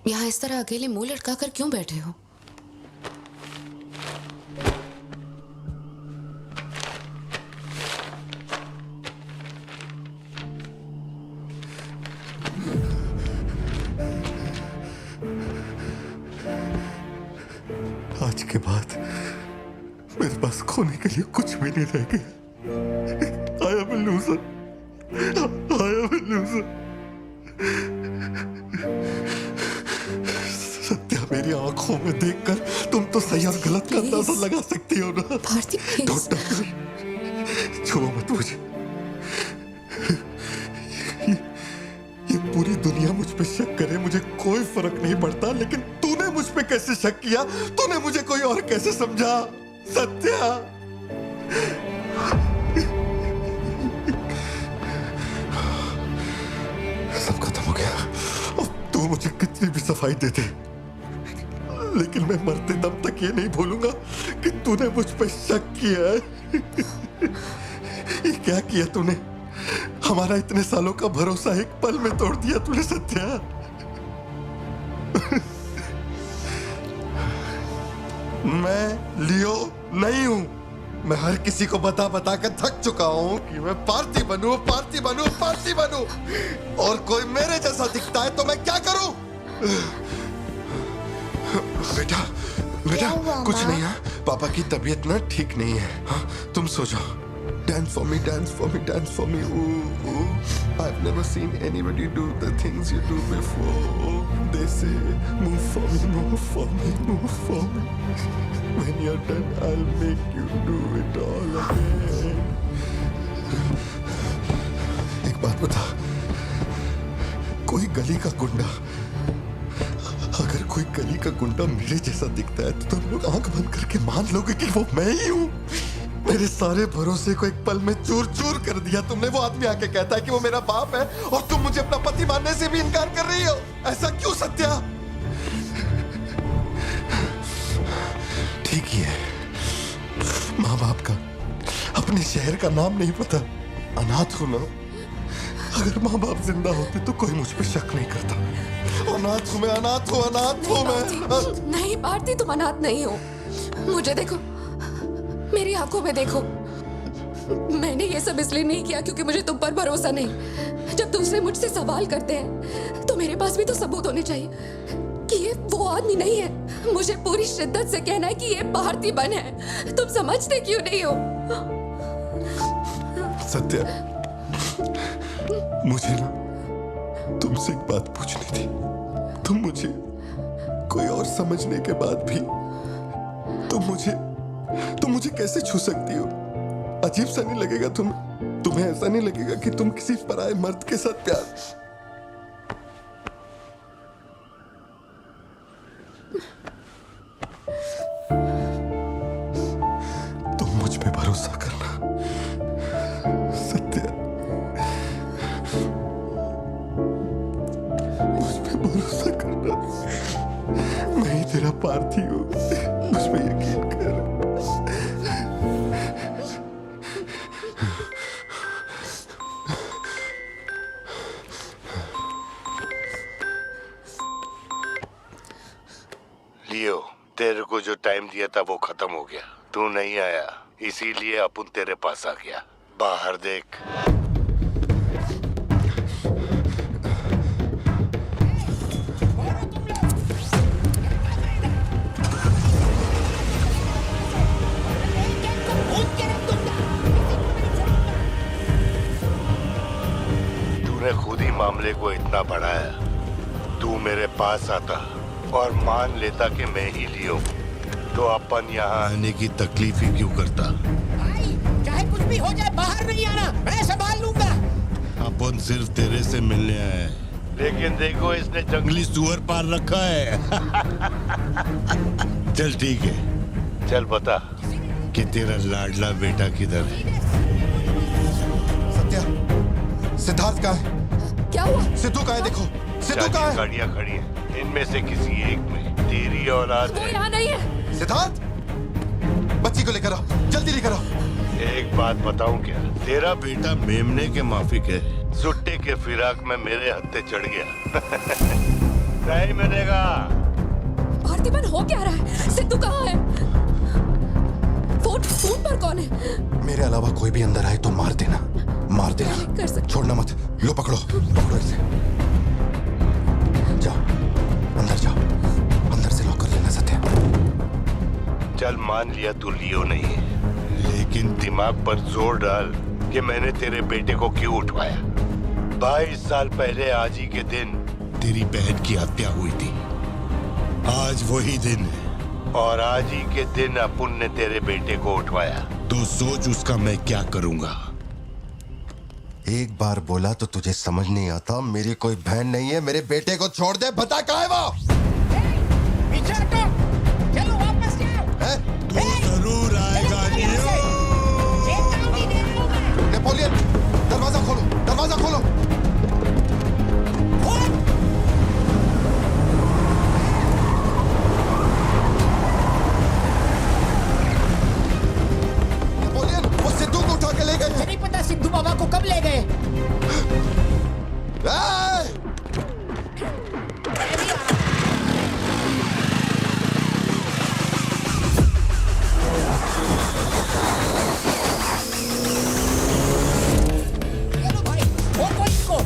यहाँ इस तरह अकेले मुंह लटका कर क्यों बैठे हो? आज के बाद मेरे पास खोने के लिए कुछ भी नहीं रह गया। I am a loser. I am a loser. Satya, मेरी आंखों में देखकर तुम तो सही और गलत का अंदाजा लगा सकती हो ना। छुओ मत मुझे। ये पूरी दुनिया मुझ पे शक करे, मुझे कोई फर्क नहीं पड़ता, लेकिन तूने मुझ पे कैसे शक किया? तूने मुझे कोई और कैसे समझा? सत्या, सब खत्म हो गया। अब तू मुझे कितनी भी सफाई दे दे, लेकिन मैं मरते दम तक ये नहीं भूलूंगा कि तूने मुझ पे शक किया है। ये क्या किया तूने? हमारा इतने सालों का भरोसा एक पल में तोड़ दिया तूने सत्या। मैं लियो नहीं हूं। मैं हर किसी को बता बता कर थक चुका हूं कि मैं पार्थिबन हूं, पार्थिबन हूं, पार्थिबन हूं, और कोई मेरे जैसा दिखता है तो मैं क्या करूं? बेटा, बेटा कुछ नहीं है, पापा की तबीयत ना ठीक नहीं है। हाँ, तुम सो जाओ। Dance for me, dance for me, dance for me. Ooh, ooh. I've never seen anybody do the things you do before. They say, move for me, move for me, move for me. When you're done, I'll make you do it all again. एक बात बता, कोई गली का गुंडा अगर कोई गली का गुंडा मेरे जैसा दिखता है तो तुम लोग आंख बंद करके मान लोगे कि वो मैं ही हूँ। मेरे सारे भरोसे को एक पल में चूर चूर कर दिया तुमने। वो आदमी आके कहता है कि वो मेरा बाप है और तुम मुझे अपना पति मानने से भी इनकार कर रही हो। ऐसा क्यों सत्या? ठीक ही है, माँ बाप का अपने शहर का नाम नहीं पता, अनाथ हो ना। अगर माँ बाप जिंदा होते तो कोई मुझ पे शक नहीं करता। अनाथ हूँ मैं, अनाथ हूँ, अनाथ हूँ मैं। नहीं भारती, तुम अनाथ नहीं हो। मुझे देखो, मेरी आंखों में देखो। मैंने ये सब इसलिए नहीं किया क्योंकि मुझे तुम पर भरोसा नहीं। जब दूसरे मुझसे सवाल करते हैं तो मेरे पास भी तो सबूत होने चाहिए कि ये वो आदमी नहीं है। मुझे पूरी शिद्दत से कहना है कि ये पार्थिबन है। तुम समझते क्यों नहीं हो? सत्या, मुझे ना तुमसे एक बात पूछनी थी। तुम मुझे कोई और समझने के बाद भी तुम मुझे कैसे छू सकती हो? अजीब सा नहीं लगेगा तुम्हें ऐसा नहीं लगेगा कि तुम किसी पराये मर्द के साथ प्यार? तुम मुझ पे भरोसा करना सत्या, मुझ पे भरोसा करना। मैं ही तेरा पार्थी हूँ, मुझ पे यकीन कर। लियो, तेरे को जो टाइम दिया था वो खत्म हो गया। तू नहीं आया, इसीलिए अपन तेरे पास आ गया। बाहर देख। तूने खुद ही मामले को इतना बढ़ाया। तू मेरे पास आता और मान लेता कि मैं ही लियो, तो अपन यहाँ आने की तकलीफ ही क्यों करता? भाई, चाहे कुछ भी हो जाए बाहर नहीं आना, मैं संभाल लूंगा। अपन सिर्फ तेरे से मिलने आए हैं, लेकिन देखो इसने जंगली सुअर पाल रखा है। चल ठीक है, चल बता कि तेरा लाडला बेटा किधर है? सत्या, सिद्धार्थ कहाँ है? क्या हुआ? सिद्धू कहाँ है? देखो सिद्धू कहाँ है? गाड़ियाँ खड़ी हैं, इनमें से किसी एक में तेरी औलाद वो है। यहाँ नहीं है। सिद्धार्थ, बच्ची को लेकर आओ, जल्दी लेकर आओ। एक बात बताऊं क्या? तेरा बेटा मेमने के माफिक है। सुट्टे के फिराक में मेरे हत्थे चढ़ गया। नहीं मिलेगा। पार्थिबन हो क्या रहा है? सिद्धू कहाँ है? फोन पर कौन है? मेरे अलावा कोई भी अंदर आए तो मार देना, मार देना। कर सकते। छोड़ना मत। लो पकड़ो, पकड़ो इसे। जाओ अंदर जाओ, अंदर से लॉक कर लेना सत्या। चल मान लिया तू लियो नहीं है, लेकिन दिमाग पर जोर डाल कि मैंने तेरे बेटे को क्यों उठवाया। 22 साल पहले आज ही के दिन तेरी बहन की हत्या हुई थी। आज वही दिन है और आज ही के दिन अपुन ने तेरे बेटे को उठवाया। तो सोच उसका मैं क्या करूंगा। एक बार बोला तो तुझे समझ नहीं आता? मेरी कोई बहन नहीं है, मेरे बेटे को छोड़ दे। बता कहाँ है वो? पीछे हटो, चलो वापस जाओ। तू जरूर आएगा नेपोलियन, दरवाजा खोलो, दरवाजा खोलो। नेपोलियन, वो सिद्धू को उठा के ले गए। मुझे नहीं पता सिद्धू बाबा को कब ले गए। चलो भाई, और कोई इसको।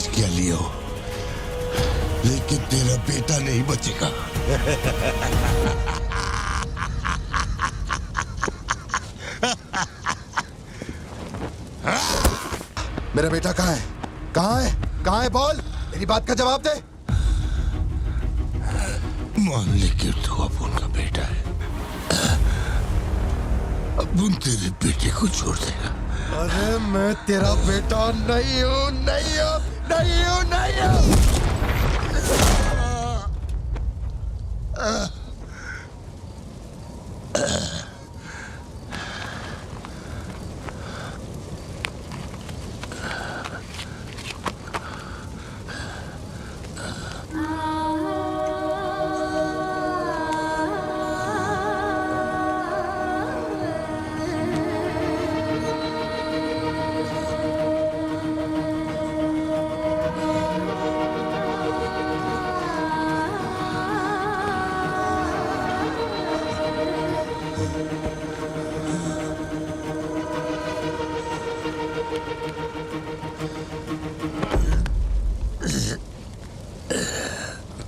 बच गया लियो, लेकिन तेरा बेटा नहीं बचेगा। मेरा बेटा कहाँ है? कहाँ है? कहाँ है? बोल, मेरी बात का जवाब दे। मान ले कि तू अब उनका बेटा है, अब उन तेरे बेटे को छोड़ देगा। अरे मैं तेरा बेटा नहीं हूँ, नहीं हूँ, नहीं हूँ, नहीं हूँ।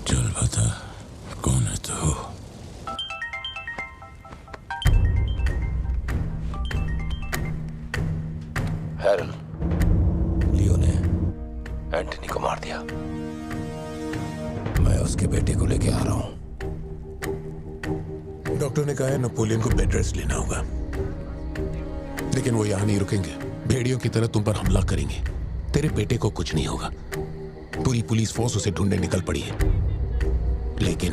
चल बता, कौन है तू? हैरल, लियो ने एंटनी को मार दिया। मैं उसके बेटे को लेके आ रहा हूं। डॉक्टर ने कहा है नेपोलियन को बेड रेस्ट लेना होगा, लेकिन वो यहां नहीं रुकेंगे। भेड़ियों की तरह तुम पर हमला करेंगे। तेरे बेटे को कुछ नहीं होगा। पूरी पुलिस फोर्स उसे ढूंढने निकल पड़ी है, लेकिन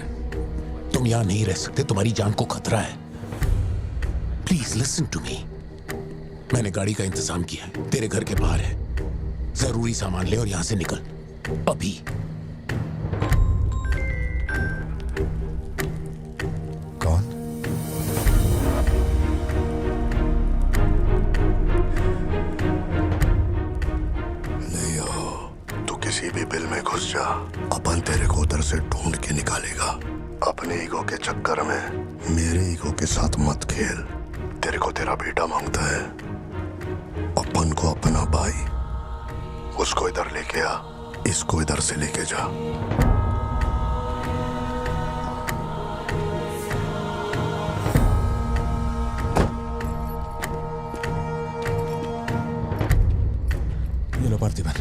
तुम यहां नहीं रह सकते। तुम्हारी जान को खतरा है। Please listen to me. मैंने गाड़ी का इंतजाम किया है, तेरे घर के बाहर है। जरूरी सामान ले और यहां से निकल अभी। कौन? लियो, तू किसी भी बिल में घुस जा, अपन तेरे को उधर से ढूंढ के निकालेगा। अपने ईगो के चक्कर में मेरे ईगो के साथ मत खेल। तेरे को तेरा बेटा मांगता है, अपन को अपना भाई। उसको इधर लेके आ, इसको इधर से लेके जा। ये लो पार्थिवन,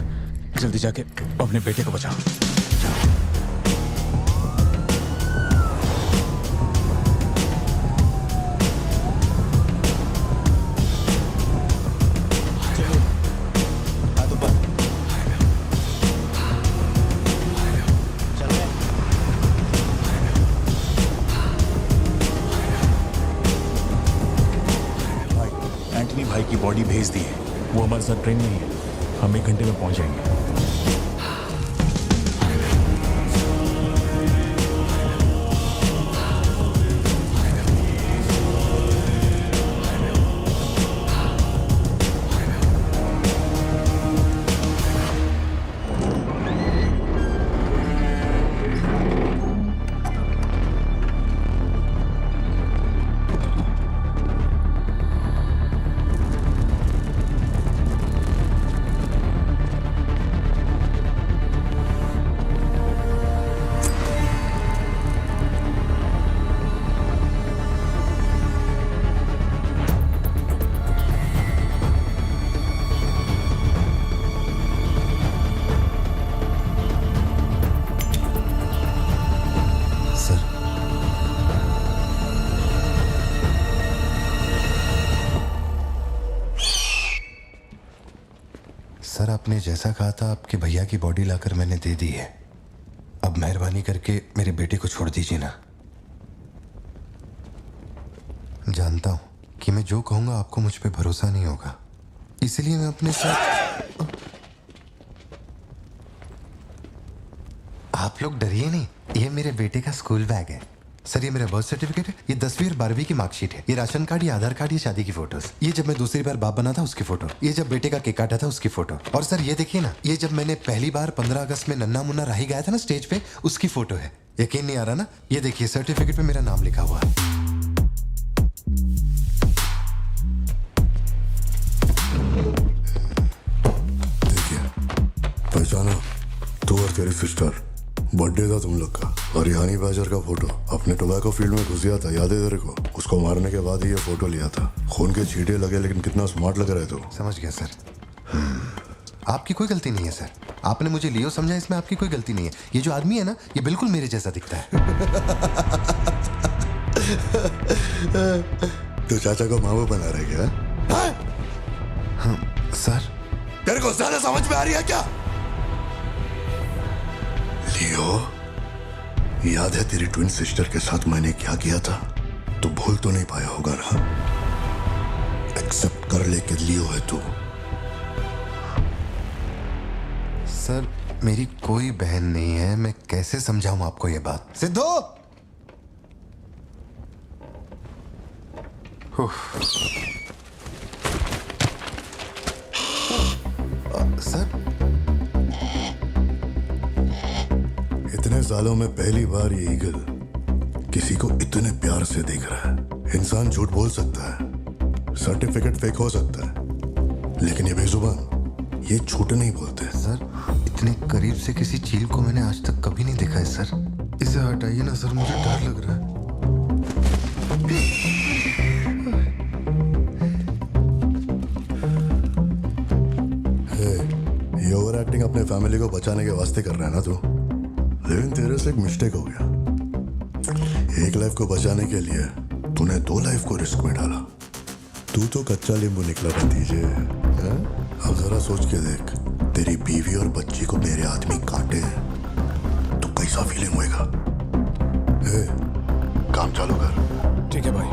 जल्दी जाके अपने बेटे को बचाओ। एंटनी भाई की बॉडी भेज दी है, वो हमारे साथ ट्रेन में ही है। हम 1 घंटे में पहुंच जाएंगे। सर, आपने जैसा कहा था आपके भैया की बॉडी लाकर मैंने दे दी है। अब मेहरबानी करके मेरे बेटे को छोड़ दीजिए ना। जानता हूं कि मैं जो कहूंगा आपको मुझ पे भरोसा नहीं होगा, इसलिए मैं अपने साथ। आप लोग डरिए नहीं, ये मेरे बेटे का स्कूल बैग है। सर, ये मेरा बर्थ सर्टिफिकेट है, ये 10वीं और 12वीं की मार्कशीट है, ये राशन कार्ड, ये आधार कार्ड, ये शादी की फोटोज, ये जब मैं दूसरी बार बाप बना था उसकी फोटो, ये जब बेटे का केक काटा था उसकी फोटो, और सर ये देखिए ना, ये जब मैंने पहली बार 15 अगस्त में नन्ना मुन्ना राही गाया था ना स्टेज पे, उसकी फोटो है। यकीन नहीं आ रहा ना? ये देखिए सर्टिफिकेट पे मेरा नाम लिखा हुआ है। देखिए, पहचानो? तेरी सिस्टर, बर्थडे था तुम लोग का, और ये हनी बैजर का फोटो अपने टोबैको फील्ड में घुस गया था, याद है तेरे को? उसको मारने के बाद ही ये फोटो लिया था। खून के छींटे लगे लेकिन कितना स्मार्ट लग रहे थे। समझ गया सर। आपकी कोई गलती नहीं है सर। आपने मुझे लियो समझा, इसमें आपकी कोई गलती नहीं है। ये जो आदमी है ना, ये बिल्कुल मेरे जैसा दिखता है। तो चाचा को मामू बना रहे क्या? हाँ, सर तेरे को ज्यादा समझ में आ रही है क्या? लियो, याद है तेरी ट्विन सिस्टर के साथ मैंने क्या किया था? तू भूल तो नहीं पाया होगा ना? एक्सेप्ट कर ले कि लियो है तू। सर मेरी कोई बहन नहीं है, मैं कैसे समझाऊं आपको ये बात? सिद्धू, सर इतने सालों में पहली बार ये ईगल किसी को इतने प्यार से देख रहा है। इंसान झूठ बोल सकता है, सर्टिफिकेट फेक हो सकता है, लेकिन ये बेजुबान, ये झूठ नहीं बोलते। सर इतने करीब से किसी चील को मैंने आज तक कभी नहीं देखा है सर। इसे हटाइए ना सर, मुझे डर लग रहा है। ये ओवर एक्टिंग अपने फैमिली को बचाने के वास्ते कर रहा है ना तू, लेकिन तेरे से एक मिस्टेक हो गया। एक लाइफ को बचाने के लिए तूने 2 लाइफ को रिस्क में डाला। तू तो कच्चा नींबू निकला भतीजे। अब जरा सोच के देख, तेरी बीवी और बच्ची को मेरे आदमी काटे तो कैसा फीलिंग होएगा? काम चालू कर। ठीक है भाई।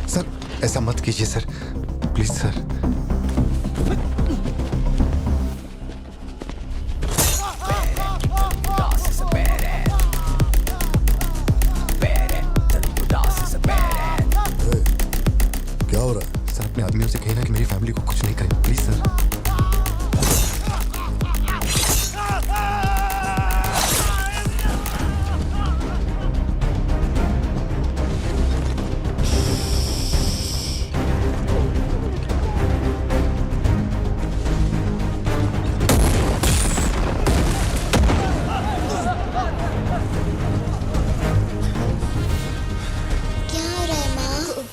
सर ऐसा मत कीजिए सर, प्लीज सर। क्या हो रहा है? सर अपने आदमियों से कहना कि मेरी फैमिली को कुछ नहीं करे, प्लीज सर।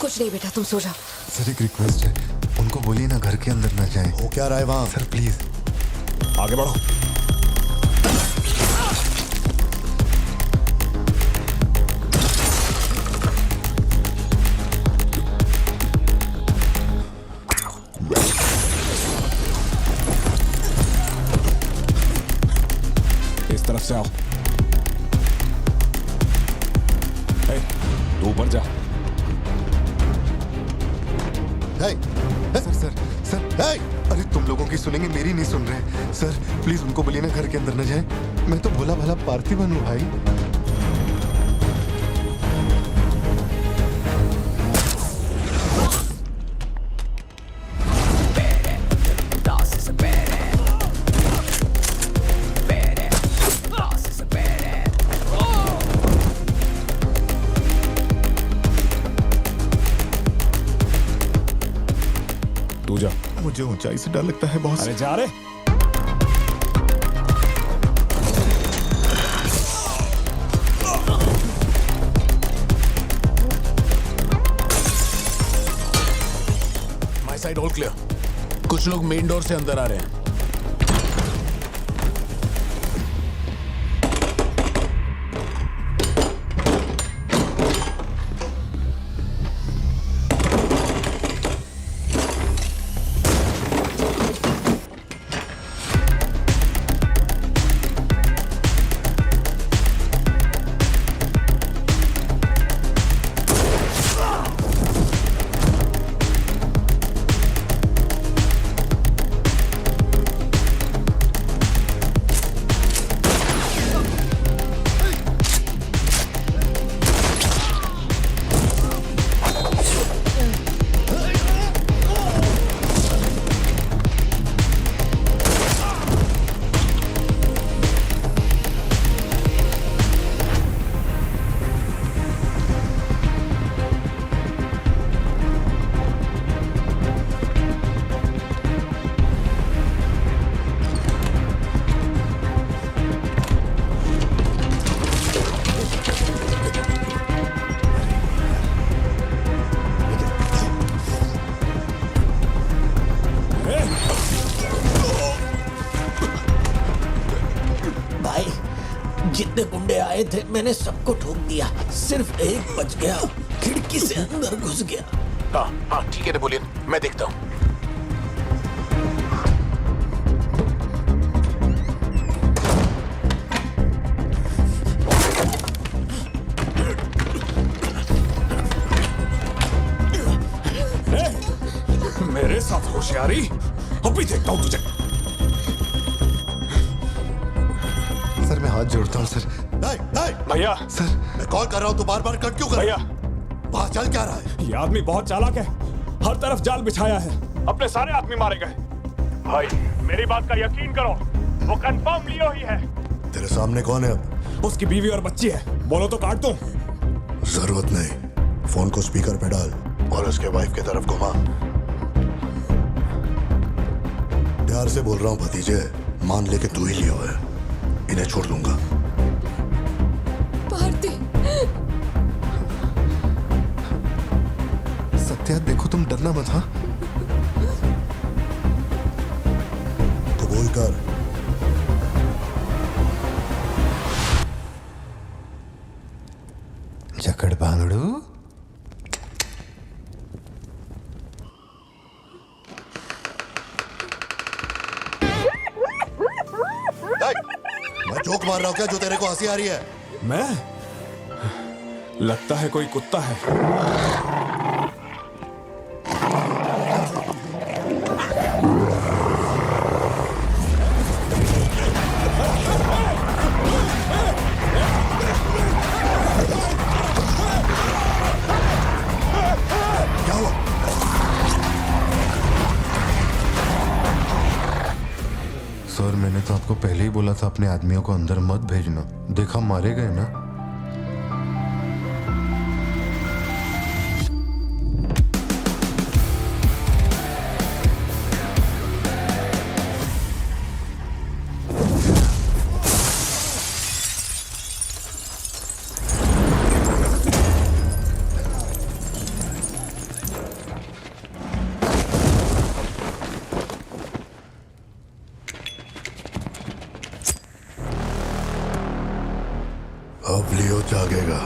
कुछ नहीं बेटा, तुम सो जाओ। सर एक रिक्वेस्ट है, उनको बोलिए ना घर के अंदर ना जाए। हो क्या रहा है वहां? सर प्लीज आगे बढ़ो। इस तरफ से आओ। तू ऊपर जा। सर अरे तुम लोगों की सुनेंगे, मेरी नहीं सुन रहे। सर प्लीज उनको बोलिए ना घर के अंदर न जाए। मैं तो भोला भाला पार्थिवन हूँ भाई। तू जा। मुझे ऊंचाई से डर लगता है बॉस। अरे जा रे। My side all clear. कुछ लोग मेन डोर से अंदर आ रहे हैं। जितने गुंडे आए थे मैंने सबको ठोक दिया, सिर्फ एक बच गया, खिड़की से अंदर घुस गया। हाँ ठीक है नेपोलियन, मैं देखता हूँ। मेरे साथ होशियारी, अभी देखता हूँ तुझे। सर मैं हाथ जोड़ता हूँ सर। भैया सर मैं कॉल कर रहा हूँ तो बार बार कट क्यों कर भैया, बाहर चल क्या रहा है? ये आदमी बहुत चालाक है, हर तरफ जाल बिछाया है, अपने सारे आदमी मारे गए। भाई मेरी बात का यकीन करो, वो कंफर्म लियो ही है। तेरे सामने कौन है अब? उसकी बीवी और बच्ची है, बोलो तो काट दूं। जरूरत नहीं, फोन को स्पीकर पे डाल और उसके वाइफ की तरफ घुमा। प्यार से बोल रहा हूँ भतीजे, मान ले कि तू ही लियो है, इन्हें छोड़ दूंगा। भारती, सत्या देखो तुम डरना मत। हाँ कबूल कर। जकड़ बांगड़ू। मैं जोक मार रहा हूँ क्या जो तेरे को हंसी आ रही है? मैं? लगता है कोई कुत्ता है। क्या हुआ? सर मैंने तो आपको पहले ही बोला था अपने आदमियों को अंदर मत भेजना, देखा मारे गए ना। अब लियो जागेगा।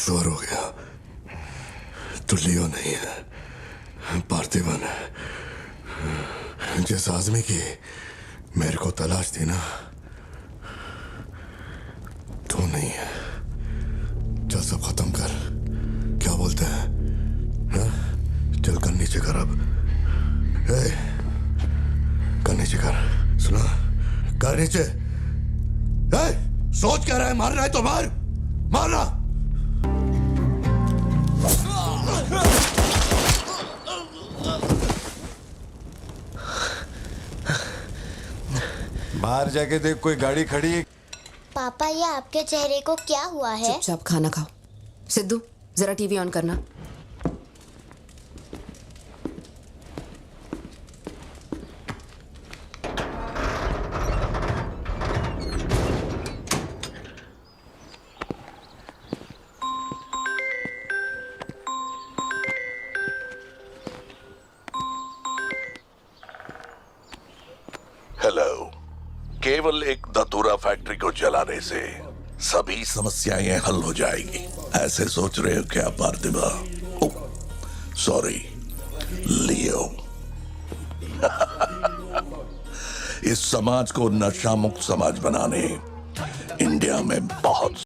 श्योर हो गया तो लियो नहीं है, पार्थिवन है। जिस आदमी की मेरे को तलाश थी ना, तू नहीं है। चल सब खत्म कर। क्या बोलते हैं? हाँ? चल कर नीचे कर अब। कर नीचे कर। सुना? कर नीचे। सोच क्या रहा है? मारना है तो मार, मारना। बाहर जाके देख, कोई गाड़ी खड़ी है। पापा, ये आपके चेहरे को क्या हुआ है? चुपचाप खाना खाओ। सिद्धू, जरा टीवी ऑन करना। हेलो। केवल एक धतूरा फैक्ट्री को जलाने से सभी समस्याएं हल हो जाएगी, ऐसे सोच रहे हो क्या पार्थिवा? सॉरी लियो। इस समाज को नशा मुक्त समाज बनाने इंडिया में बहुत